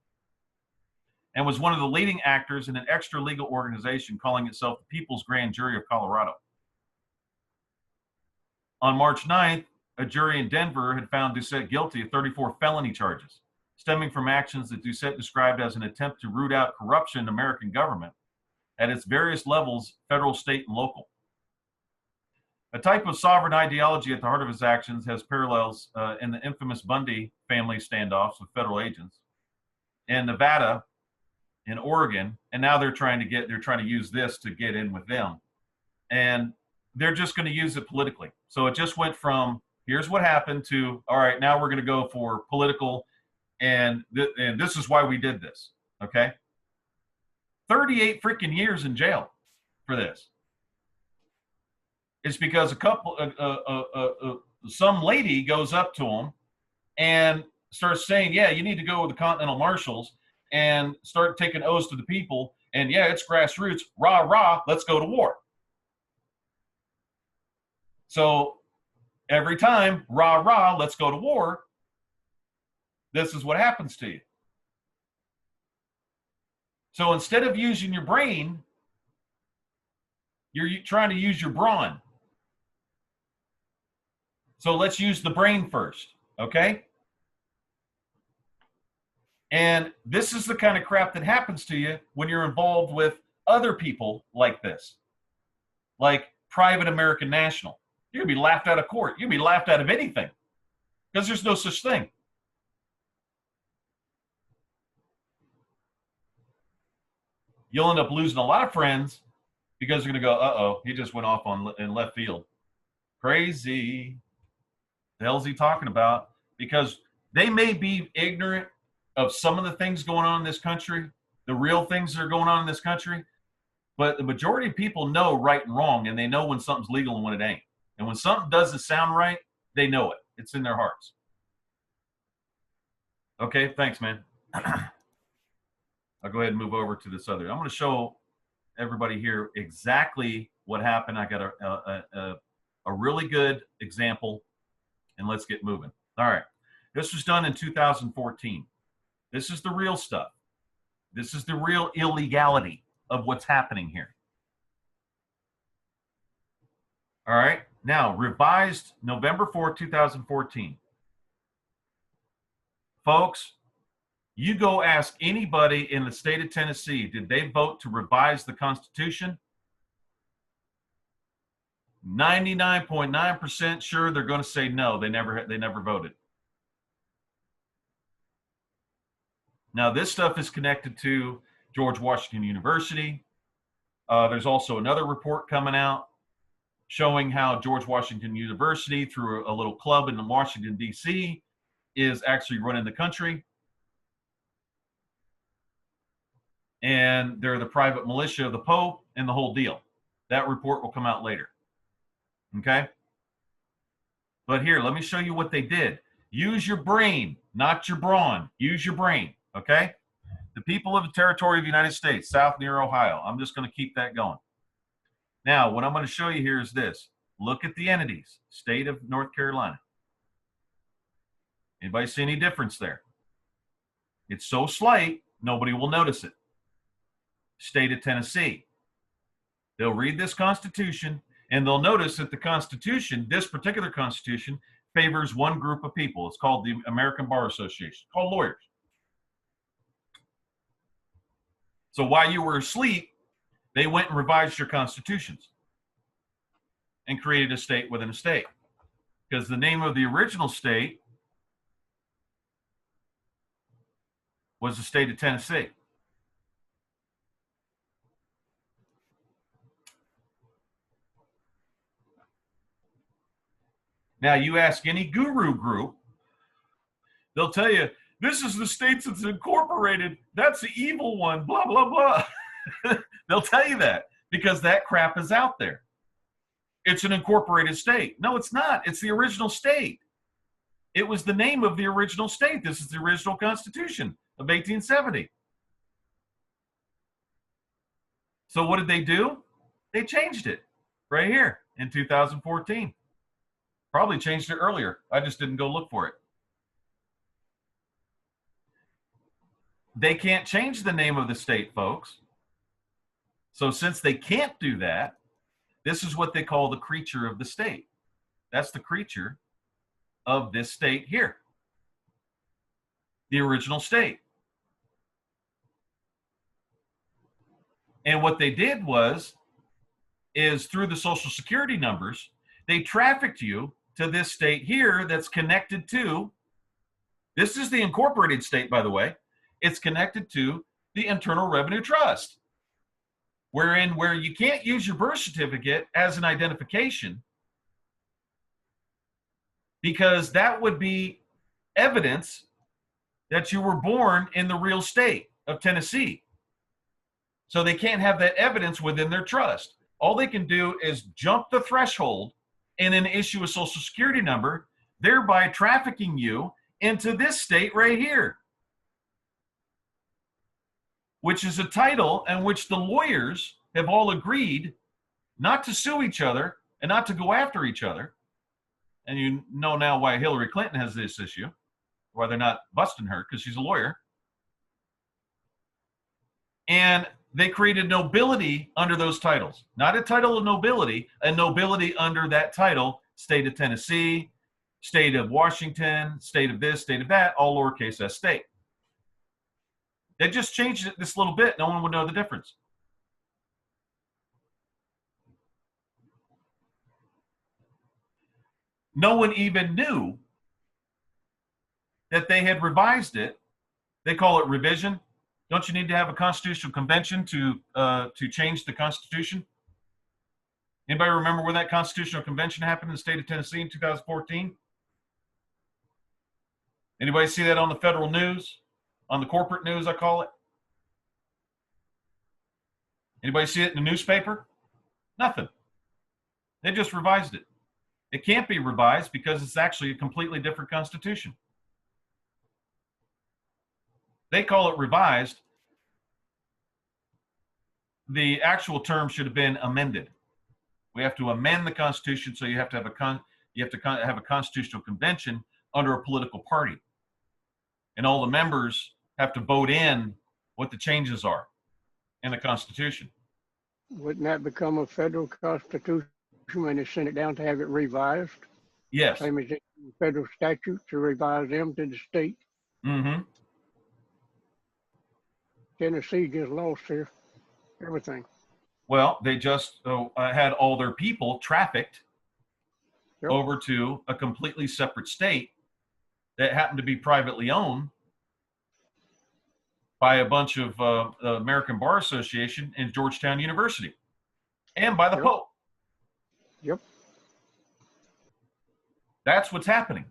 Speaker 1: and was one of the leading actors in an extra-legal organization calling itself the People's Grand Jury of Colorado. On March 9th, a jury in Denver had found Doucette guilty of 34 felony charges, stemming from actions that Doucette described as an attempt to root out corruption in American government at its various levels, federal, state, and local. A type of sovereign ideology at the heart of his actions has parallels in the infamous Bundy family standoffs with federal agents in Nevada, in Oregon, and now they're trying to use this to get in with them, and they're just going to use it politically. So it just went from here's what happened to all right, now we're going to go for political, and this is why we did this. Okay, 38 freaking years in jail for this. It's because some lady goes up to him and starts saying, "Yeah, you need to go with the Continental Marshals and start taking oaths to the people. And yeah, it's grassroots. Rah, rah, let's go to war." So every time, rah, rah, let's go to war, this is what happens to you. So instead of using your brain, you're trying to use your brawn. So let's use the brain first, okay? And this is the kind of crap that happens to you when you're involved with other people like this, like Private American National. You're going to be laughed out of court. You're going to be laughed out of anything because there's no such thing. You'll end up losing a lot of friends because they're going to go, uh-oh, he just went off in left field. Crazy. The hell's he talking about? Because they may be ignorant of some of the things going on in this country, the real things that are going on in this country, but the majority of people know right and wrong, and they know when something's legal and when it ain't. And when something doesn't sound right, they know it. It's in their hearts. Okay, thanks, man. I'll go ahead and move over to this other. I'm going to show everybody here exactly what happened. I got a really good example, and let's get moving. All right. This was done in 2014. This is the real stuff. This is the real illegality of what's happening here. All right. Now, revised November 4, 2014. Folks, you go ask anybody in the state of Tennessee, did they vote to revise the Constitution? 99.9% sure they're going to say no. They never voted. Now, this stuff is connected to George Washington University. There's also another report coming out showing how George Washington University, through a little club in Washington, D.C., is actually running the country. And they're the private militia of the Pope and the whole deal. That report will come out later. Okay? But here, let me show you what they did. Use your brain, not your brawn. Use your brain, okay? The people of the territory of the United States, south near Ohio. I'm just going to keep that going. Now, what I'm going to show you here is this. Look at the entities. State of North Carolina. Anybody see any difference there? It's so slight, nobody will notice it. State of Tennessee. They'll read this Constitution, and they'll notice that the Constitution, this particular Constitution, favors one group of people. It's called the American Bar Association, called lawyers. So while you were asleep, they went and revised your constitutions and created a state within a state. Because the name of the original state was the state of Tennessee. Now, you ask any guru group, they'll tell you, this is the state that's incorporated. That's the evil one, blah, blah, blah. They'll tell you that because that crap is out there. It's an incorporated state. No, it's not. It's the original state. It was the name of the original state. This is the original Constitution of 1870. So what did they do? They changed it right here in 2014. Probably changed it earlier. I just didn't go look for it. They can't change the name of the state, folks. So since they can't do that, this is what they call the creature of the state. That's the creature of this state here. The original state. And what they did is through the Social Security numbers, they trafficked you to this state here that's connected to, this is the incorporated state, by the way. It's connected to the Internal Revenue Trust, where you can't use your birth certificate as an identification because that would be evidence that you were born in the real state of Tennessee. So they can't have that evidence within their trust. All they can do is jump the threshold and then issue a Social Security number, thereby trafficking you into this state right here, which is a title in which the lawyers have all agreed not to sue each other and not to go after each other. And you know now why Hillary Clinton has this issue, why they're not busting her, because she's a lawyer. And they created nobility under those titles. Not a title of nobility, a nobility under that title, state of Tennessee, state of Washington, state of this, state of that, all lowercase s state. They just changed it this little bit. No one would know the difference. No one even knew that they had revised it. They call it revision. Don't you need to have a constitutional convention to change the Constitution? Anybody remember when that constitutional convention happened in the state of Tennessee in 2014? Anybody see that on the federal news? On the corporate news, I call it? Anybody see it in the newspaper? Nothing. They just revised it. It can't be revised because it's actually a completely different constitution. They call it revised. The actual term should have been amended. We have to amend the Constitution, so you have to have a constitutional convention under a political party, and all the members have to vote in what the changes are in the Constitution.
Speaker 2: Wouldn't that become a federal constitution when they send it down to have it revised?
Speaker 1: Yes.
Speaker 2: Same as federal statutes to revise them to the state.
Speaker 1: Mm-hmm.
Speaker 2: Tennessee just lost everything.
Speaker 1: Well, they just had all their people trafficked over to a completely separate state that happened to be privately owned by a bunch of the American Bar Association and Georgetown University, and by the Pope.
Speaker 2: Yep.
Speaker 1: That's what's happening.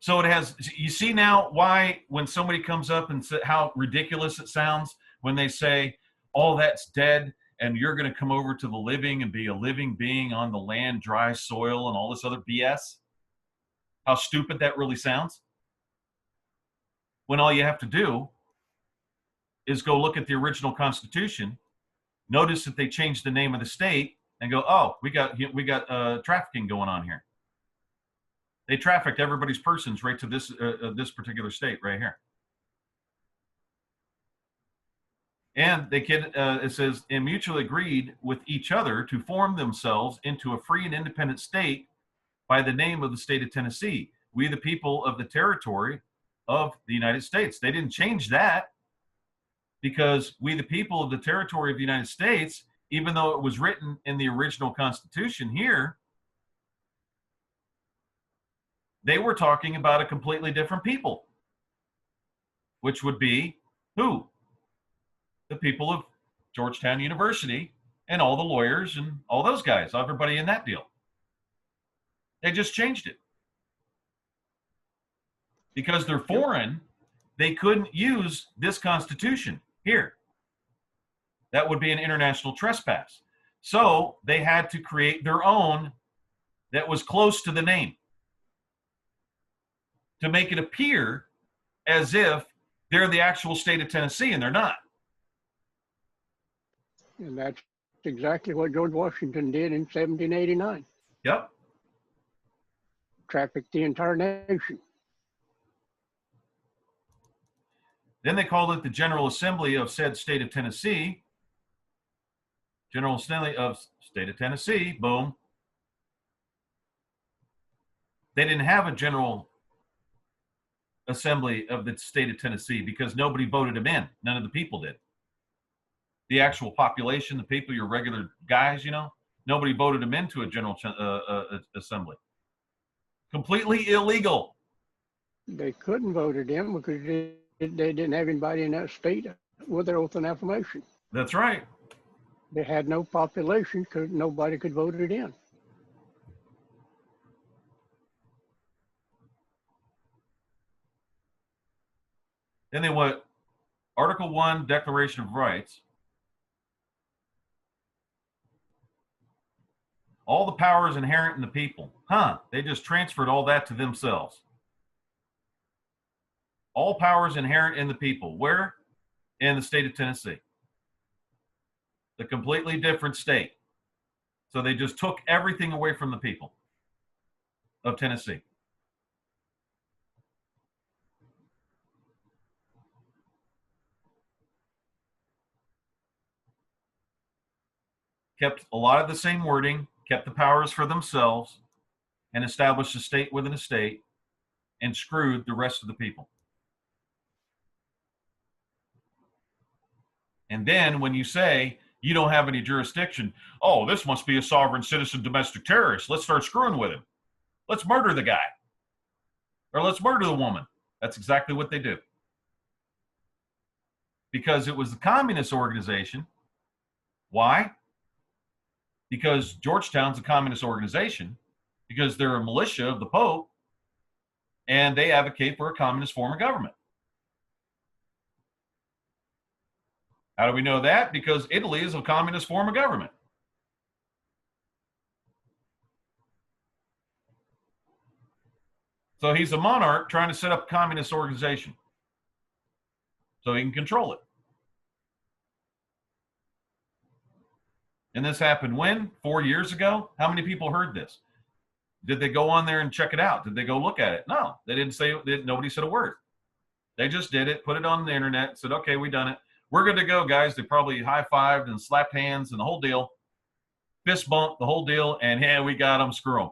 Speaker 1: So it has, you see now why when somebody comes up and says how ridiculous it sounds when they say, all that's dead and you're going to come over to the living and be a living being on the land, dry soil, and all this other BS. How stupid that really sounds. When all you have to do is go look at the original Constitution, notice that they changed the name of the state, and go, oh, we got trafficking going on here. They trafficked everybody's persons right to this particular state right here. And it says, and mutually agreed with each other to form themselves into a free and independent state by the name of the state of Tennessee. We, the people of the territory of the United States. They didn't change that because we, the people of the territory of the United States, even though it was written in the original Constitution here, they were talking about a completely different people, which would be who? The people of Georgetown University and all the lawyers and all those guys, everybody in that deal. They just changed it. Because they're foreign, they couldn't use this Constitution here. That would be an international trespass. So they had to create their own that was close to the name to make it appear as if they're the actual state of Tennessee, and they're not.
Speaker 2: And that's exactly what George Washington did in 1789.
Speaker 1: Yep.
Speaker 2: Trafficked the entire nation.
Speaker 1: Then they called it the General Assembly of said state of Tennessee. General Assembly of state of Tennessee, boom. They didn't have a General Assembly of the state of Tennessee because nobody voted them in. None of the people did. The actual population, the people, your regular guys, nobody voted them into a General Assembly. Completely illegal.
Speaker 2: They couldn't vote it in because they didn't have anybody in that state with their oath and affirmation.
Speaker 1: That's right.
Speaker 2: They had no population because nobody could vote it in.
Speaker 1: Then they went Article 1, Declaration of Rights. All the powers inherent in the people. They just transferred all that to themselves. All powers inherent in the people. Where? In the state of Tennessee. The completely different state. So they just took everything away from the people of Tennessee. Kept a lot of the same wording, kept the powers for themselves, and established a state within a state and screwed the rest of the people. And then when you say you don't have any jurisdiction, oh, this must be a sovereign citizen domestic terrorist. Let's start screwing with him. Let's murder the guy. Or let's murder the woman. That's exactly what they do. Because it was the communist organization. Why? Because Georgetown's a communist organization, because they're a militia of the Pope, and they advocate for a communist form of government. How do we know that? Because Italy is a communist form of government. So he's a monarch trying to set up a communist organization so he can control it. And this happened when? 4 years ago? How many people heard this? Did they go on there and check it out? Did they go look at it? No, they didn't say, nobody said a word. They just did it, put it on the internet, said, okay, we done it. We're good to go, guys. They probably high-fived and slapped hands and the whole deal. Fist bump, the whole deal, and hey, we got them, screw them.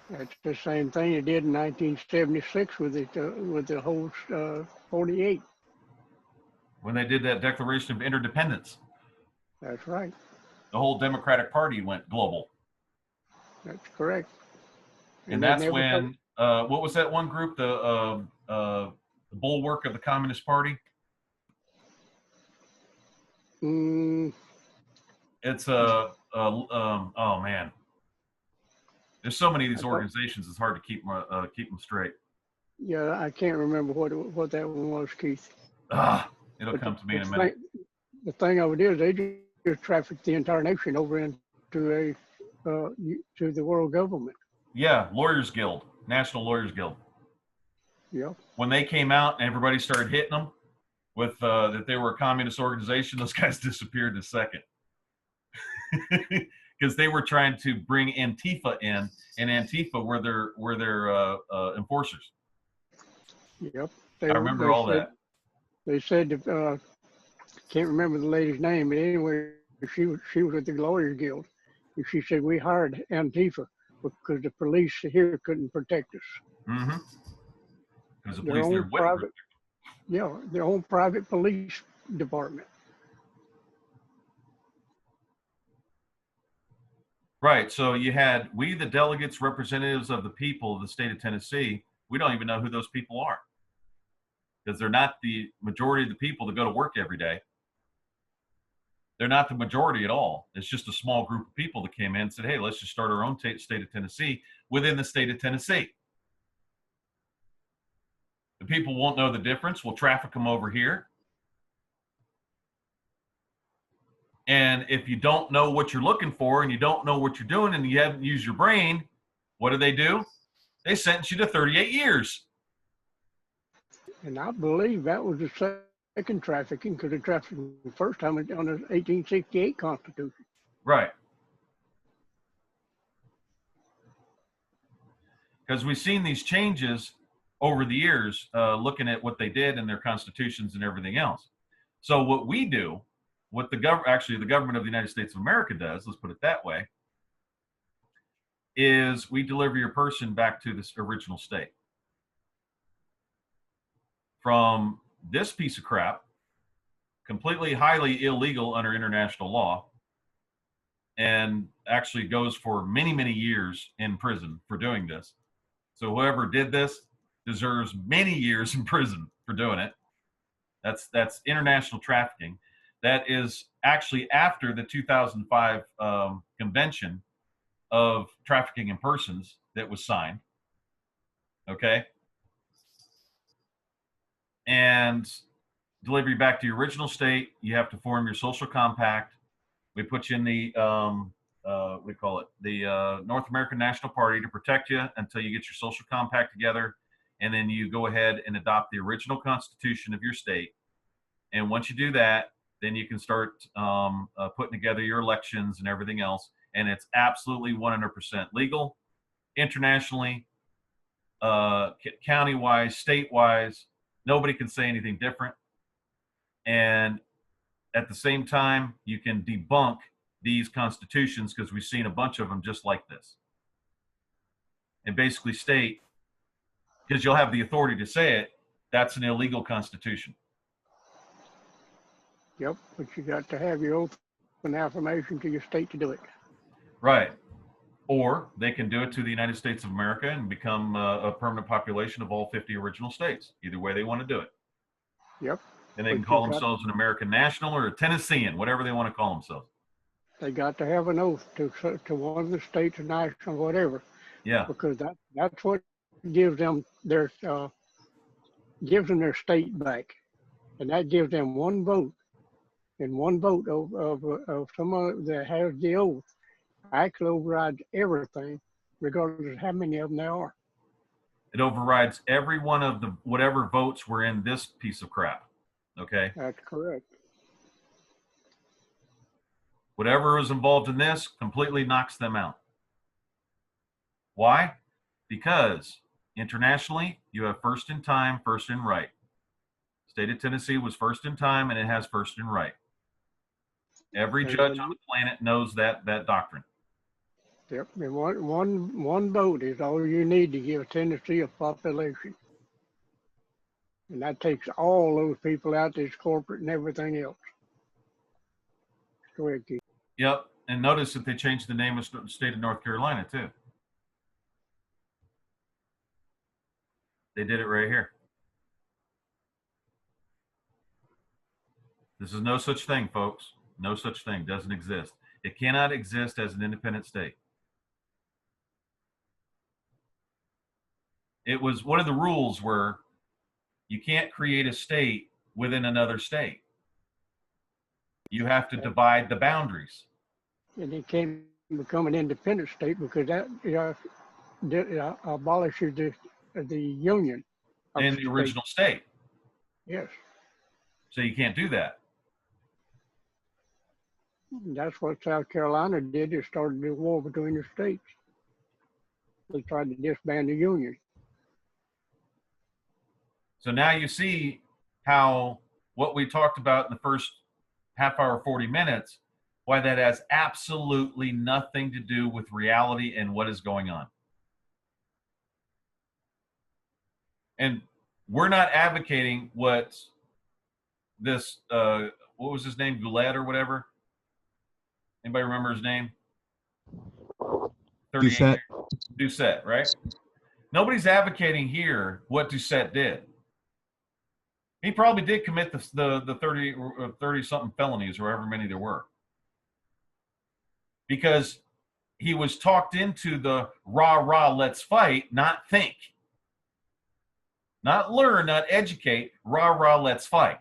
Speaker 2: That's the same thing they did in 1976 with the whole 48.
Speaker 1: When they did that Declaration of Interdependence.
Speaker 2: That's right.
Speaker 1: The whole Democratic Party went global.
Speaker 2: That's correct.
Speaker 1: And that's when, what was that one group, the bulwark of the Communist Party? It's oh man, there's so many of these organizations. It's hard to keep them straight.
Speaker 2: Yeah, I can't remember what that one was, Keith.
Speaker 1: It'll come to me in a minute.
Speaker 2: The thing of it is, they just trafficked the entire nation over into to the world government.
Speaker 1: Yeah, Lawyers Guild, National Lawyers Guild.
Speaker 2: Yeah.
Speaker 1: When they came out and everybody started hitting them with that they were a communist organization, those guys disappeared in a second. Because they were trying to bring Antifa in, and Antifa were their enforcers.
Speaker 2: Yep.
Speaker 1: I remember all that.
Speaker 2: They said, can't remember the lady's name, but anyway, she was with the Lawyers Guild. And she said, we hired Antifa because the police here couldn't protect us.
Speaker 1: Mm-hmm. Because the police, their private,
Speaker 2: yeah, their own private police department.
Speaker 1: Right. So you had, we, the delegates, representatives of the people of the state of Tennessee, we don't even know who those people are. Because they're not the majority of the people that go to work every day. They're not the majority at all. It's just a small group of people that came in and said, hey, let's just start our own state of Tennessee within the state of Tennessee. The people won't know the difference. We'll traffic them over here. And if you don't know what you're looking for and you don't know what you're doing and you haven't used your brain, what do? They sentence you to 38 years.
Speaker 2: And I believe that was the second trafficking, because they trafficked the first time on the 1868 Constitution.
Speaker 1: Right. Because we've seen these changes over the years, looking at what they did in their constitutions and everything else. So what we do, what the government of the United States of America does, let's put it that way, is we deliver your person back to this original state. From this piece of crap, completely highly illegal under international law, and actually goes for many, many years in prison for doing this. So whoever did this deserves many years in prison for doing it. That's international trafficking. That is actually after the 2005 Convention of Trafficking in Persons that was signed. Okay. And delivery back to your original state, you have to form your social compact. We put you in the, we call it the North American National Party to protect you until you get your social compact together. And then you go ahead and adopt the original constitution of your state. And once you do that, then you can start putting together your elections and everything else. And it's absolutely 100% legal, internationally, county-wise, state-wise. Nobody can say anything different. And at the same time, you can debunk these constitutions, because we've seen a bunch of them just like this. and basically state, because you'll have the authority to say it, that's an illegal constitution.
Speaker 2: Yep, but you got to have your oath and affirmation to your state to do it.
Speaker 1: Right. Or they can do it to the United States of America and become a permanent population of all 50 original states. Either way they want to do it.
Speaker 2: Yep.
Speaker 1: And they can call themselves an American national or a Tennessean, whatever they want to call themselves.
Speaker 2: They got to have an oath to one of the states or national, whatever.
Speaker 1: Yeah.
Speaker 2: Because that's what gives them their state back, and that gives them one vote, and one vote of someone that has the oath actually overrides everything, regardless of how many of them there are.
Speaker 1: It overrides every one of the whatever votes were in this piece of crap. Okay.
Speaker 2: That's correct.
Speaker 1: Whatever is involved in this completely knocks them out. Why? Because internationally, you have first in time, first in right. State of Tennessee was first in time, and it has first in right. Every judge on the planet knows that doctrine.
Speaker 2: Yep, and one vote is all you need to give Tennessee a population. And that takes all those people out that's corporate and everything else. Go ahead, Keith.
Speaker 1: Yep, and notice that they changed the name of the state of North Carolina, too. They did it right here. This is no such thing, folks. No such thing. Doesn't exist. It cannot exist as an independent state. It was one of the rules were you can't create a state within another state. You have to divide the boundaries.
Speaker 2: And it can't become an independent state because that abolishes the union.
Speaker 1: In the original state.
Speaker 2: Yes.
Speaker 1: So you can't do that.
Speaker 2: That's what South Carolina did. It started the war between the states. They tried to disband the union.
Speaker 1: So now you see how what we talked about in the first half hour, 40 minutes, why that has absolutely nothing to do with reality and what is going on. And we're not advocating what this, what was his name, Goulet or whatever? Anybody remember his name? Doucette, right? Nobody's advocating here what Doucette did. He probably did commit the 30 something felonies or however many there were. Because he was talked into the rah, let's fight, not think. Not learn, not educate, rah, let's fight.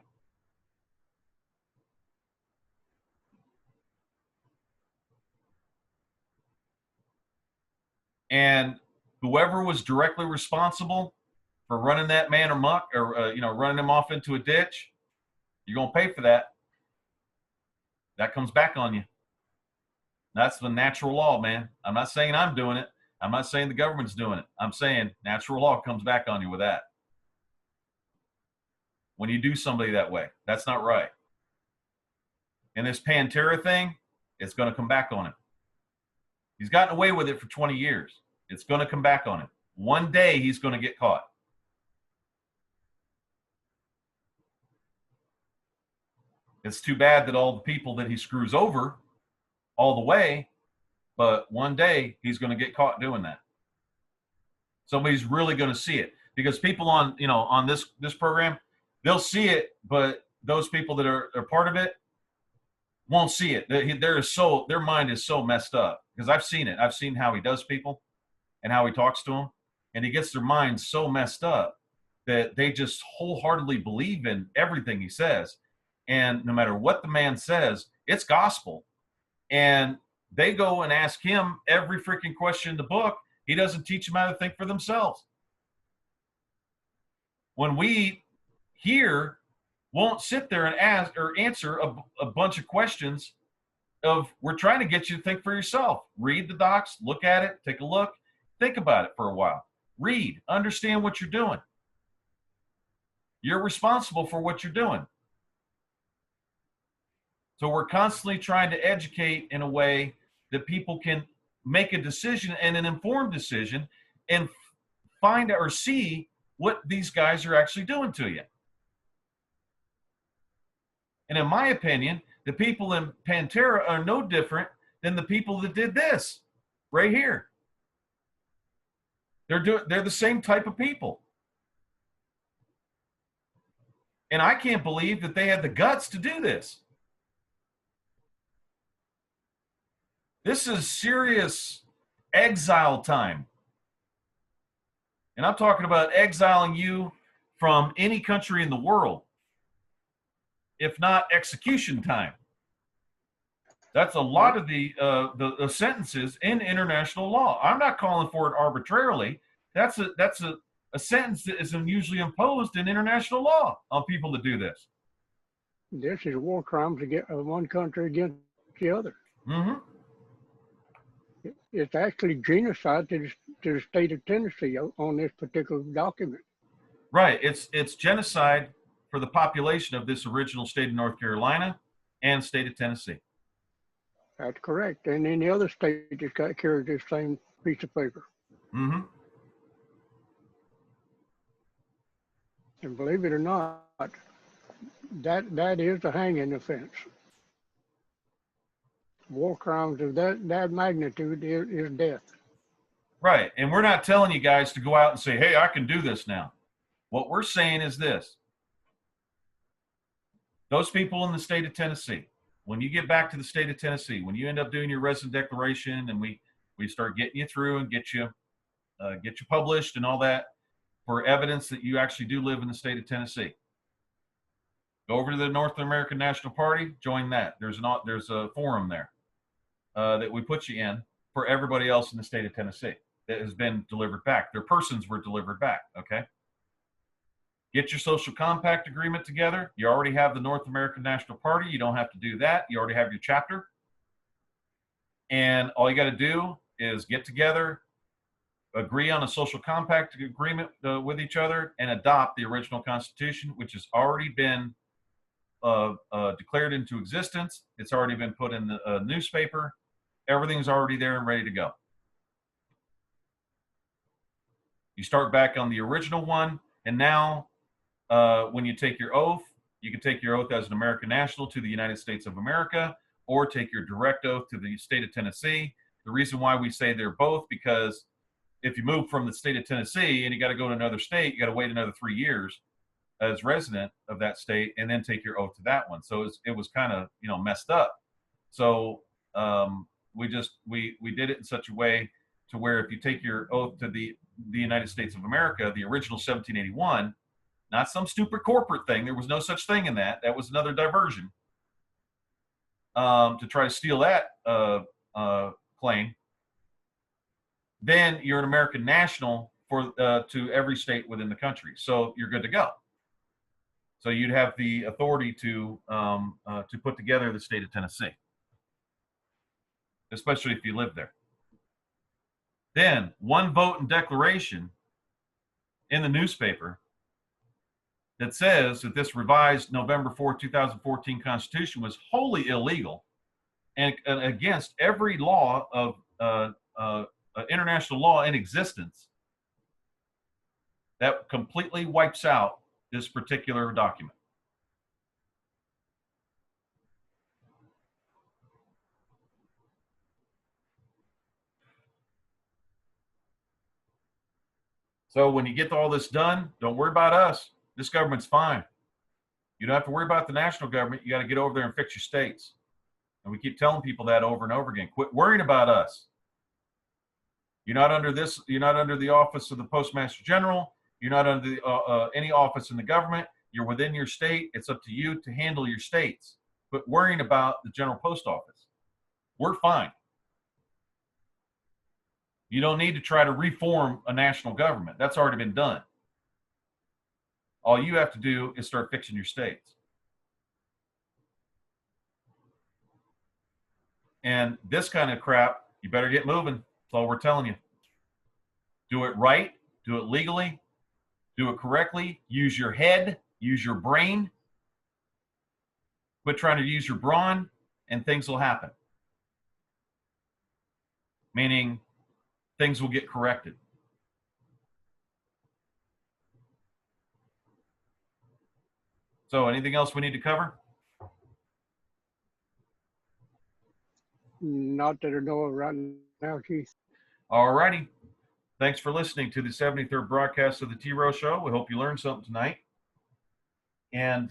Speaker 1: And whoever was directly responsible for running that man amok or, running him off into a ditch, you're going to pay for that. That comes back on you. That's the natural law, man. I'm not saying I'm doing it. I'm not saying the government's doing it. I'm saying natural law comes back on you with that. When you do somebody that way, that's not right. And this PANTERA thing, it's going to come back on him. He's gotten away with it for 20 years. It's going to come back on him. One day he's going to get caught. It's too bad that all the people that he screws over all the way, but one day he's going to get caught doing that. Somebody's really going to see it, because people on this program, they'll see it, but those people that are part of it won't see it. Their mind is so messed up, because I've seen it. I've seen how he does people and how he talks to them, and he gets their minds so messed up that they just wholeheartedly believe in everything he says. And no matter what the man says, it's gospel. And they go and ask him every freaking question in the book. He doesn't teach them how to think for themselves. When we here won't sit there and ask or answer a bunch of questions we're trying to get you to think for yourself. Read the docs, look at it, take a look, think about it for a while. Read, understand what you're doing. You're responsible for what you're doing. So we're constantly trying to educate in a way that people can make a decision, and an informed decision, and find or see what these guys are actually doing to you. And in my opinion, the people in Pantera are no different than the people that did this right here. They're the same type of people. And I can't believe that they had the guts to do this. This is serious exile time. And I'm talking about exiling you from any country in the world, if not execution time. That's a lot of the sentences in international law. I'm not calling for it arbitrarily. That's a sentence that is usually imposed in international law on people that do this.
Speaker 2: This is war crimes against one country against the other.
Speaker 1: Mm-hmm.
Speaker 2: It's actually genocide to the state of Tennessee on this particular document.
Speaker 1: Right. It's genocide for the population of this original state of North Carolina and state of Tennessee.
Speaker 2: That's correct. And any other state that's got carried this same piece of paper.
Speaker 1: Mm-hmm.
Speaker 2: And believe it or not, that is a hanging offense. War crimes of that magnitude is death.
Speaker 1: Right. And we're not telling you guys to go out and say, hey, I can do this now. What we're saying is this. Those people in the state of Tennessee, when you get back to the state of Tennessee, when you end up doing your resident declaration and we start getting you through and get you published and all that for evidence that you actually do live in the state of Tennessee, go over to the North American National Party, join that. There's a forum there that we put you in for everybody else in the state of Tennessee that has been delivered back. Their persons were delivered back, okay? Get your social compact agreement together. You already have the North American National Party. You don't have to do that. You already have your chapter. And all you got to do is get together, agree on a social compact agreement with each other, and adopt the original Constitution, which has already been declared into existence. It's already been put in the newspaper. Everything's already there and ready to go. You start back on the original one, and now when you take your oath, you can take your oath as an American national to the United States of America, or take your direct oath to the state of Tennessee. The reason why we say they're both, because if you move from the state of Tennessee and you got to go to another state, you got to wait another 3 years as resident of that state and then take your oath to that one. So it was kind of, messed up. So we did it in such a way to where if you take your oath to the United States of America, the original 1781, not some stupid corporate thing. There was no such thing in that. That was another diversion to try to steal that claim. Then you're an American national for to every state within the country. So you're good to go. So you'd have the authority to put together the state of Tennessee, especially if you live there. Then one vote and declaration in the newspaper that says that this revised November 4, 2014 Constitution was wholly illegal and against every law of international law in existence, that completely wipes out this particular document. So when you get all this done, don't worry about us. This government's fine. You don't have to worry about the national government. You got to get over there and fix your states. And we keep telling people that over and over again. Quit worrying about us. You're not under this. You're not under the office of the Postmaster General. You're not under any office in the government. You're within your state. It's up to you to handle your states. Quit worrying about the General Post Office. We're fine. You don't need to try to reform a national government. That's already been done. All you have to do is start fixing your states. And this kind of crap, you better get moving. That's all we're telling you. Do it right. Do it legally. Do it correctly. Use your head. Use your brain. Quit trying to use your brawn, and things will happen. Meaning, things will get corrected. So anything else we need to cover?
Speaker 2: Not that I know of right now, Keith.
Speaker 1: All righty. Thanks for listening to the 73rd broadcast of the T-ROH Show. We hope you learned something tonight. And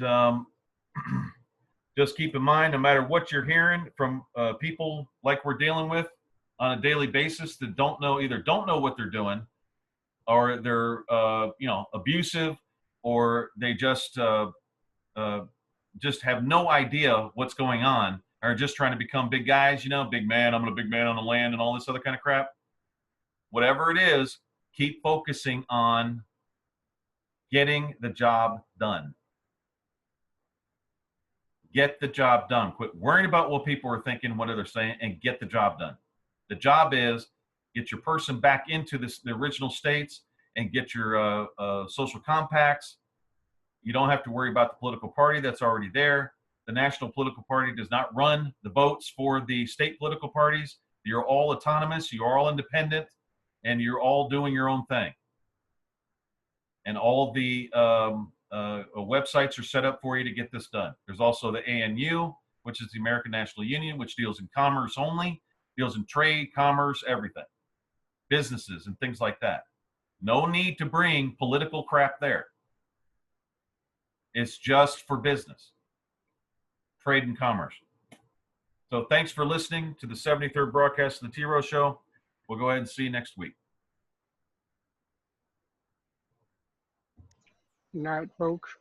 Speaker 1: just keep in mind, no matter what you're hearing from people like we're dealing with on a daily basis that either don't know what they're doing, or they're abusive, or they just have no idea what's going on, or just trying to become big guys, big man, I'm a big man on the land and all this other kind of crap. Whatever it is, keep focusing on getting the job done. Get the job done. Quit worrying about what people are thinking, what they're saying, and get the job done. The job is get your person back into the original states and get your social compacts. You don't have to worry about the political party that's already there. The national political party does not run the votes for the state political parties. You're all autonomous. You're all independent. And you're all doing your own thing. And all the websites are set up for you to get this done. There's also the ANU, which is the American National Union, which deals in commerce only, deals in trade, commerce, everything, businesses and things like that. No need to bring political crap there. It's just for business, trade and commerce. So thanks for listening to the 73rd broadcast of the T-ROH Show. We'll go ahead and see you next week.
Speaker 2: Night, folks.